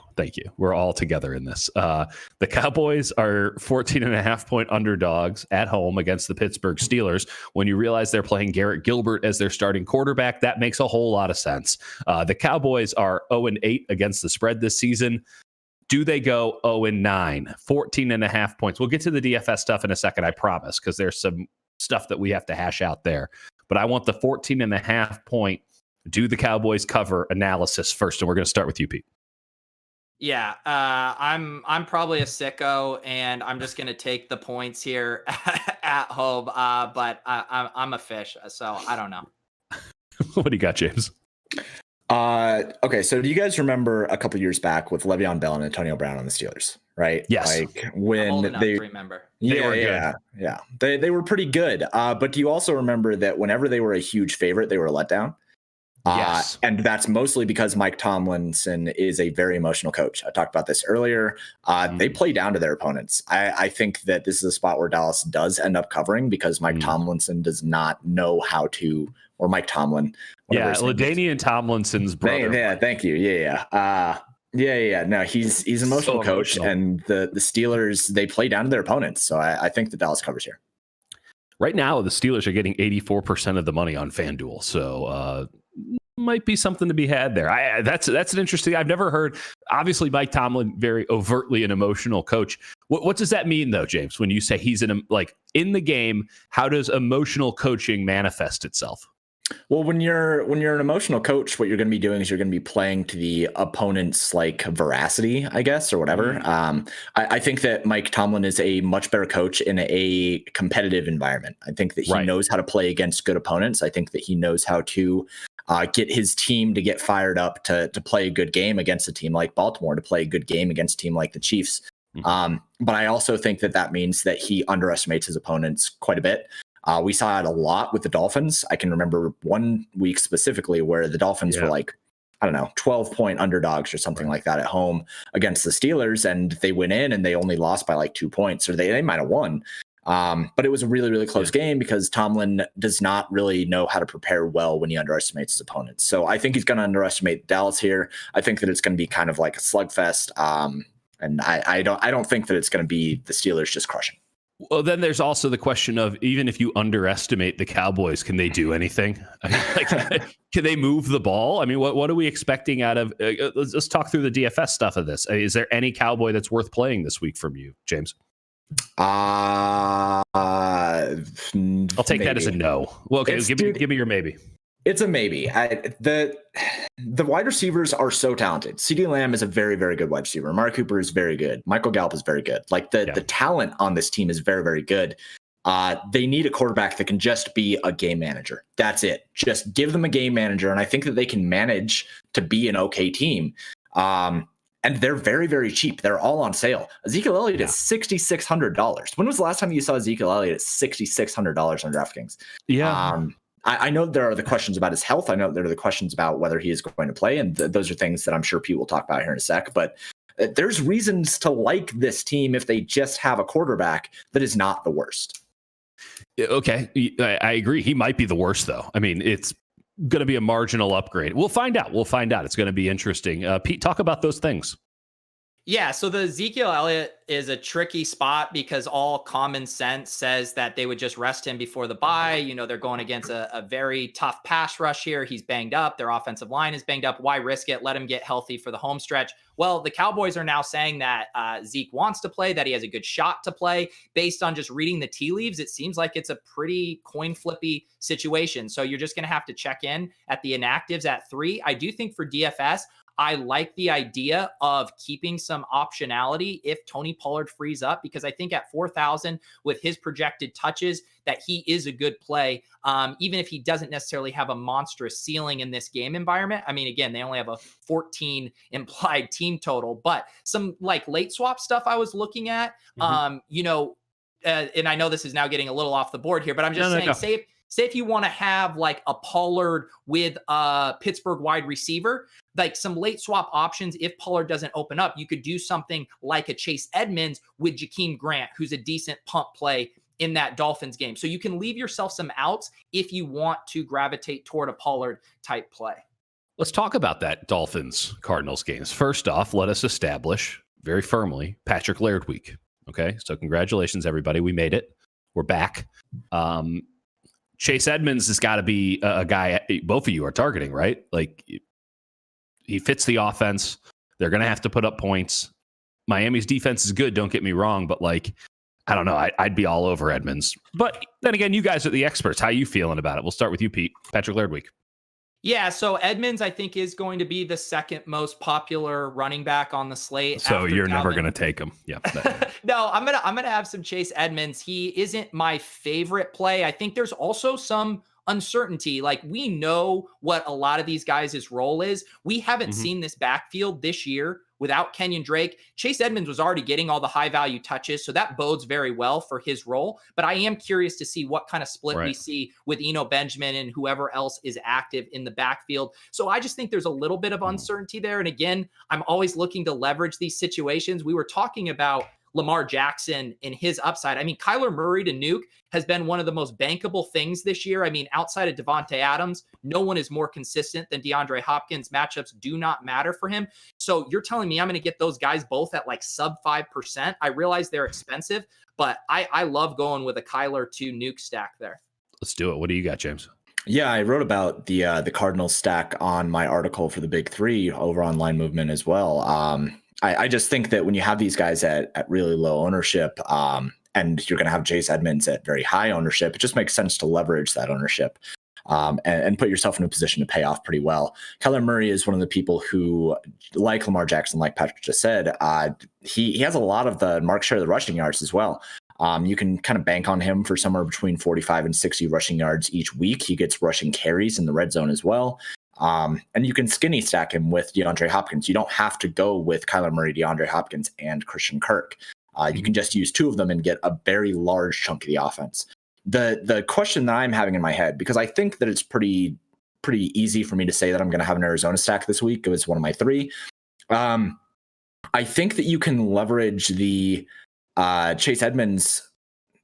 We're all together in this. The Cowboys are 14.5 point underdogs at home against the Pittsburgh Steelers. When you realize they're playing Garrett Gilbert as their starting quarterback, that makes a whole lot of sense. The Cowboys are 0-8 against the spread this season. Do they go 0-9? 14.5 points. We'll get to the DFS stuff in a second, I promise, because there's some stuff that we have to hash out there. But I want the 14.5 point, do the Cowboys cover analysis first. And we're going to start with you, Pete. Yeah, I'm probably a sicko, and I'm just going to take the points here at home. But I'm a fish, so I don't know. What do you got, James? Okay, so do you guys remember a couple years back with Le'Veon Bell and Antonio Brown on the Steelers, right? Yes. Like when they remember. They were good. They were pretty good. But do you also remember that whenever they were a huge favorite, they were a letdown? Yes. And that's mostly because Mike Tomlinson is a very emotional coach. I talked about this earlier. They play down to their opponents. I think that this is a spot where Dallas does end up covering because Mike Tomlinson does not know how to, or Mike Tomlin. Yeah, LaDainian Tomlinson's brother. Yeah, thank you. Yeah. No, he's an emotional coach, and the Steelers, they play down to their opponents. So I think the Dallas covers here. Right now, the Steelers are getting 84% of the money on FanDuel. So might be something to be had there. That's an interesting. I've never heard. Obviously, Mike Tomlin, very overtly an emotional coach. What does that mean, though, James? When you say he's in the game, how does emotional coaching manifest itself? Well, when you're an emotional coach, what you're going to be doing is you're going to be playing to the opponent's like veracity, I guess, or whatever. I think that Mike Tomlin is a much better coach in a competitive environment. I think that he knows how to play against good opponents. I think that he knows how to get his team to get fired up to play a good game against a team like Baltimore, to play a good game against a team like the Chiefs. But I also think that means that he underestimates his opponents quite a bit. We saw it a lot with the Dolphins. I can remember one week specifically where the Dolphins were like, 12-point underdogs or something like that at home against the Steelers. And they went in and they only lost by like 2 points, or they might have won. But it was a really, really close game because Tomlin does not really know how to prepare well when he underestimates his opponents. So I think he's going to underestimate Dallas here. I think that it's going to be kind of like a slugfest. And I don't think that it's going to be the Steelers just crushing. Well, then there's also the question of, even if you underestimate the Cowboys, can they do anything? I mean, like, can they move the ball? I mean, what are we expecting out of? Let's talk through the DFS stuff of this. Is there any Cowboy that's worth playing this week from you, James? I'll take that as a no. Well, okay, give me your maybe. It's a maybe. The wide receivers are so talented. CeeDee Lamb is a very, very good wide receiver. Amari Cooper is very good. Michael Gallup is very good. Like the talent on this team is very, very good. They need a quarterback that can just be a game manager. That's it. Just give them a game manager, and I think that they can manage to be an okay team. And they're very, very cheap. They're all on sale. Ezekiel Elliott is $6,600. When was the last time you saw Ezekiel Elliott at $6,600 on DraftKings? Yeah. I know there are the questions about his health. I know there are the questions about whether he is going to play. And those are things that I'm sure Pete will talk about here in a sec. But there's reasons to like this team if they just have a quarterback that is not the worst. Okay. I agree. He might be the worst, though. I mean, it's going to be a marginal upgrade. We'll find out. It's going to be interesting. Pete, talk about those things. Yeah, so the Ezekiel Elliott is a tricky spot because all common sense says that they would just rest him before the bye. You know, they're going against a very tough pass rush here. He's banged up. Their offensive line is banged up. Why risk it? Let him get healthy for the home stretch. Well, the Cowboys are now saying that Zeke wants to play, that he has a good shot to play. Based on just reading the tea leaves, it seems like it's a pretty coin flippy situation. So you're just going to have to check in at the inactives at 3. I do think for DFS, I like the idea of keeping some optionality if Tony Pollard frees up, because I think at 4,000 with his projected touches that he is a good play, even if he doesn't necessarily have a monstrous ceiling in this game environment. I mean, again, they only have a 14 implied team total, but some like late swap stuff I was looking at, you know, and I know this is now getting a little off the board here, but I'm just saying, say if you want to have like a Pollard with a Pittsburgh wide receiver, like some late swap options. If Pollard doesn't open up, you could do something like a Chase Edmonds with Jakeem Grant, who's a decent pump play in that Dolphins game. So you can leave yourself some outs if you want to gravitate toward a Pollard type play. Let's talk about that Dolphins Cardinals games. First off, let us establish very firmly Patrick Laird week. Okay. So congratulations, everybody. We made it. We're back. Chase Edmonds has got to be a guy both of you are targeting, right? Like, he fits the offense. They're going to have to put up points. Miami's defense is good, don't get me wrong, but like, I don't know. I'd be all over Edmonds. But then again, you guys are the experts. How are you feeling about it? We'll start with you, Pete. Patrick Laird week. Yeah, so Edmonds, I think, is going to be the second most popular running back on the slate. So you're never going to take him. Yeah. No, I'm gonna have some Chase Edmonds. He isn't my favorite play. I think there's also some uncertainty. Like, we know what a lot of these guys' role is. We haven't seen this backfield this year without Kenyon Drake. Chase Edmonds was already getting all the high value touches, so that bodes very well for his role. But I am curious to see what kind of split we see with Eno Benjamin and whoever else is active in the backfield. So I just think there's a little bit of uncertainty there. And again, I'm always looking to leverage these situations. We were talking about Lamar Jackson and his upside. I mean, Kyler Murray to nuke has been one of the most bankable things this year. I mean, outside of Devontae Adams, no one is more consistent than DeAndre Hopkins. Matchups do not matter for him. So you're telling me I'm going to get those guys both at like sub 5%. I realize they're expensive, but I love going with a Kyler to nuke stack there. Let's do it. What do you got, James? Yeah, I wrote about the Cardinals stack on my article for the Big Three over on Line Movement as well. I just think that when you have these guys at really low ownership, and you're going to have Chase Edmonds at very high ownership, it just makes sense to leverage that ownership and put yourself in a position to pay off pretty well. Kyler Murray is one of the people who, like Lamar Jackson, like Patrick just said, he has a lot of the market share of the rushing yards as well. You can kind of bank on him for somewhere between 45 and 60 rushing yards each week. He gets rushing carries in the red zone as well. And you can skinny stack him with DeAndre Hopkins. You don't have to go with Kyler Murray, DeAndre Hopkins, and Christian Kirk. You can just use two of them and get a very large chunk of the offense. The question that I'm having in my head, because I think that it's pretty easy for me to say that I'm going to have an Arizona stack this week. It was one of my 3. I think that you can leverage the Chase Edmonds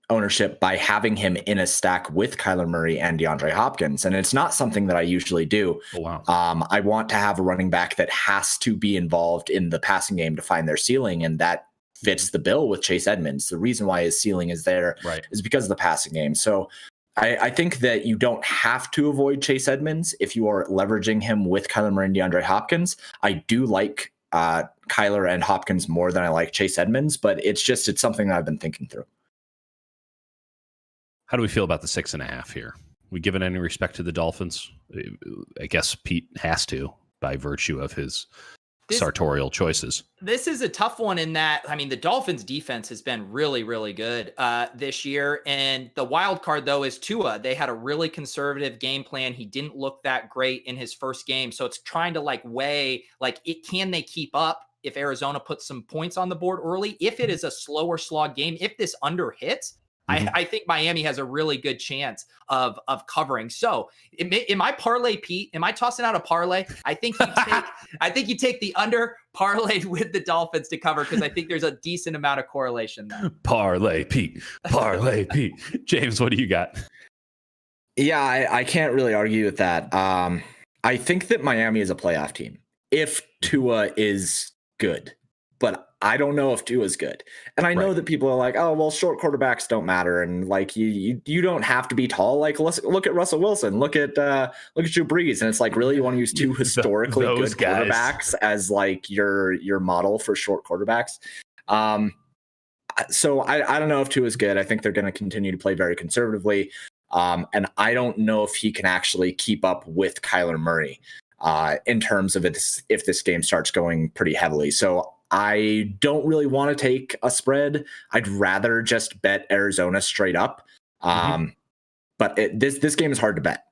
ownership by having him in a stack with Kyler Murray and DeAndre Hopkins. And it's not something that I usually do. Oh, wow. I want to have a running back that has to be involved in the passing game to find their ceiling. And that fits the bill with Chase Edmonds. The reason why his ceiling is there is because of the passing game. So I think that you don't have to avoid Chase Edmonds if you are leveraging him with Kyler Murray and DeAndre Hopkins. I do like Kyler and Hopkins more than I like Chase Edmonds, but it's something that I've been thinking through. How do we feel about the 6.5 here? We given any respect to the Dolphins? I guess Pete has to by virtue of his sartorial choices. This is a tough one in that, I mean, the Dolphins defense has been really, really good this year. And the wild card, though, is Tua. They had a really conservative game plan. He didn't look that great in his first game. So it's trying to weigh, can they keep up if Arizona puts some points on the board early? If it is a slower slog game, if this under hits, I think Miami has a really good chance of covering. So, am I parlay Pete? Am I tossing out a parlay? I think you take the under parlayed with the Dolphins to cover because I think there's a decent amount of correlation there. Parlay Pete. James, what do you got? Yeah, I can't really argue with that. I think that Miami is a playoff team if Tua is good, but I don't know if Tua is good. And I know that people are like, oh, well, short quarterbacks don't matter. And you don't have to be tall. Look at Russell Wilson, look at Drew Brees. And it's really, you want to use two historically good quarterbacks as your model for short quarterbacks. So I don't know if Tua is good. I think they're going to continue to play very conservatively. And I don't know if he can actually keep up with Kyler Murray in terms of if this game starts going pretty heavily. So I don't really want to take a spread. I'd rather just bet Arizona straight up. But this game is hard to bet.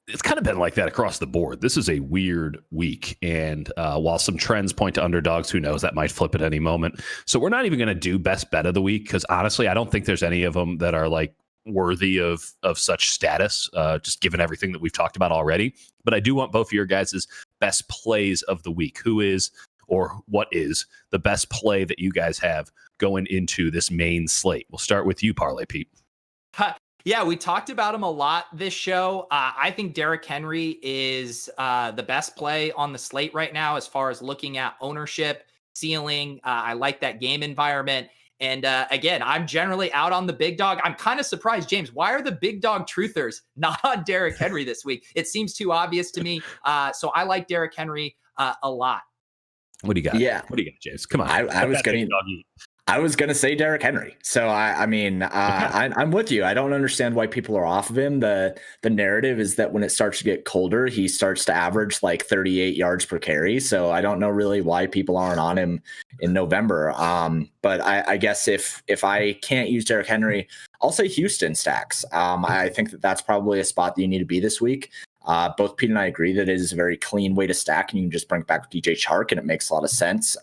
It's kind of been like that across the board. This is a weird week. And while some trends point to underdogs, who knows, that might flip at any moment. So we're not even going to do best bet of the week because honestly, I don't think there's any of them that are worthy of such status, just given everything that we've talked about already. But I do want both of your guys' best plays of the week. Who is or what is the best play that you guys have going into this main slate? We'll start with you, Parlay Pete. Yeah, we talked about him a lot this show. I think Derrick Henry is the best play on the slate right now as far as looking at ownership, ceiling. I like that game environment. And again, I'm generally out on the big dog. I'm kind of surprised, James. Why are the big dog truthers not on Derrick Henry this week? It seems too obvious to me. So I like Derrick Henry a lot. What do you got? Yeah. What do you got, James? Come on. I was going to say Derrick Henry. So I'm with you. I don't understand why people are off of him. The narrative is that when it starts to get colder, he starts to average 38 yards per carry. So I don't know really why people aren't on him in November. But I guess if I can't use Derrick Henry, I'll say Houston stacks. I think that's probably a spot that you need to be this week. Both Pete and I agree that it is a very clean way to stack, and you can just bring it back with DJ Chark, and it makes a lot of sense.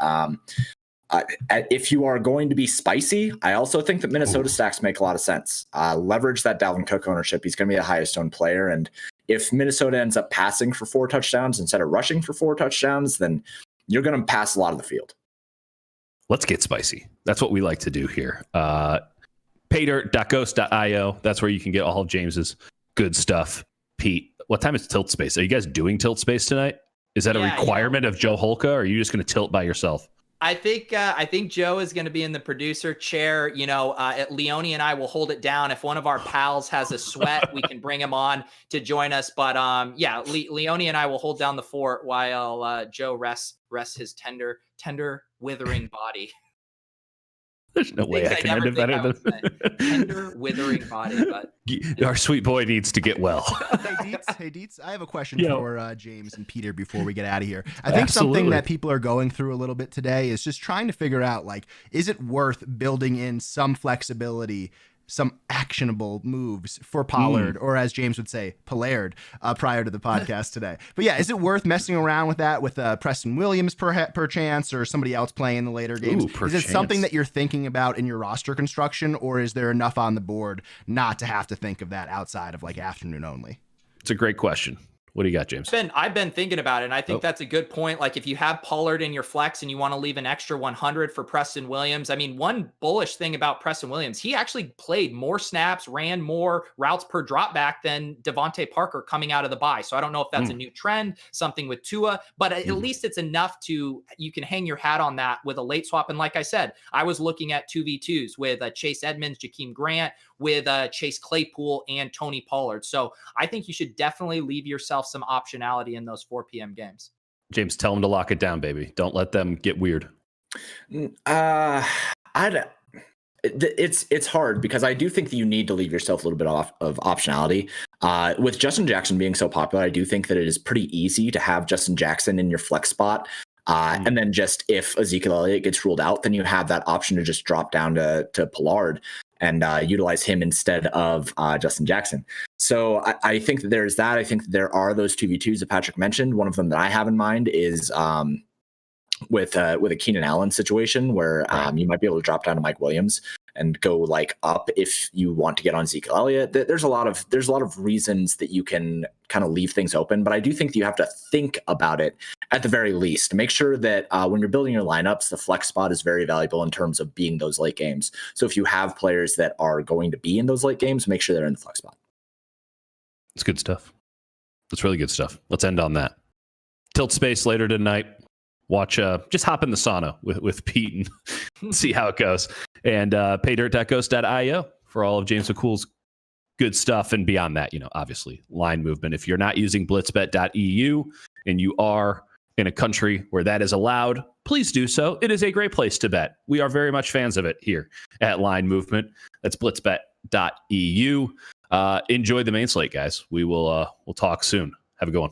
If you are going to be spicy, I also think that Minnesota stacks make a lot of sense. Leverage that Dalvin Cook ownership. He's going to be the highest owned player. And if Minnesota ends up passing for 4 touchdowns instead of rushing for 4 touchdowns, then you're going to pass a lot of the field. Let's get spicy. That's what we like to do here. Paydirt.ghost.io. That's where you can get all of James's good stuff. Pete, what time is Tilt Space? Are you guys doing Tilt Space tonight? Is that a requirement of Joe Holka, or are you just going to tilt by yourself? I think Joe is going to be in the producer chair. Leone and I will hold it down. If one of our pals has a sweat, we can bring him on to join us. But Leone and I will hold down the fort while Joe rests his tender, withering body. There's no way I can end it better than tender, withering body. But our sweet boy needs to get well. Hey Dietz, I have a question for James and Peter before we get out of here. I think something that people are going through a little bit today is just trying to figure out, is it worth building in some flexibility, some actionable moves for Pollard, or as James would say, Pallard, prior to the podcast today. But yeah, is it worth messing around with that with Preston Williams per chance, or somebody else playing in the later games? Is it something that you're thinking about in your roster construction, or is there enough on the board not to have to think of that outside of afternoon only? It's a great question. What do you got, James? I've been thinking about it, and I think that's a good point. Like if you have Pollard in your flex and you want to leave an extra 100 for Preston Williams, I mean, one bullish thing about Preston Williams, he actually played more snaps, ran more routes per drop back than Devontae Parker coming out of the bye. So I don't know if that's a new trend, something with Tua, but at least it's enough to, you can hang your hat on that with a late swap. And like I said, I was looking at 2v2s with Chase Edmonds, Jakeem Grant, with Chase Claypool and Tony Pollard. So I think you should definitely leave yourself some optionality in those 4 p.m. games. James, tell them to lock it down, baby. Don't let them get weird. It's hard because I do think that you need to leave yourself a little bit off of optionality. With Justin Jackson being so popular, I do think that it is pretty easy to have Justin Jackson in your flex spot. And then just if Ezekiel Elliott gets ruled out, then you have that option to just drop down to Pollard and utilize him instead of Justin Jackson. So I think that there's that. I think that there are those 2v2s that Patrick mentioned. One of them that I have in mind is with a Keenan Allen situation where you might be able to drop down to Mike Williams and go like up if you want to get on Ezekiel Elliott. There's a lot of reasons that you can kind of leave things open, but I do think that you have to think about it at the very least. Make sure that when you're building your lineups, the flex spot is very valuable in terms of being those late games. So if you have players that are going to be in those late games, make sure they're in the flex spot. It's good stuff. That's really good stuff. Let's end on that. Tilt Space later tonight. Watch, just hop in the sauna with Pete and see how it goes. And paydirt.ghost.io for all of James McCool's good stuff. And beyond that, obviously, line movement. If you're not using blitzbet.eu and you are in a country where that is allowed, please do so. It is a great place to bet. We are very much fans of it here at Line Movement. That's blitzbet.eu. Enjoy the main slate, guys. We'll talk soon. Have a good one.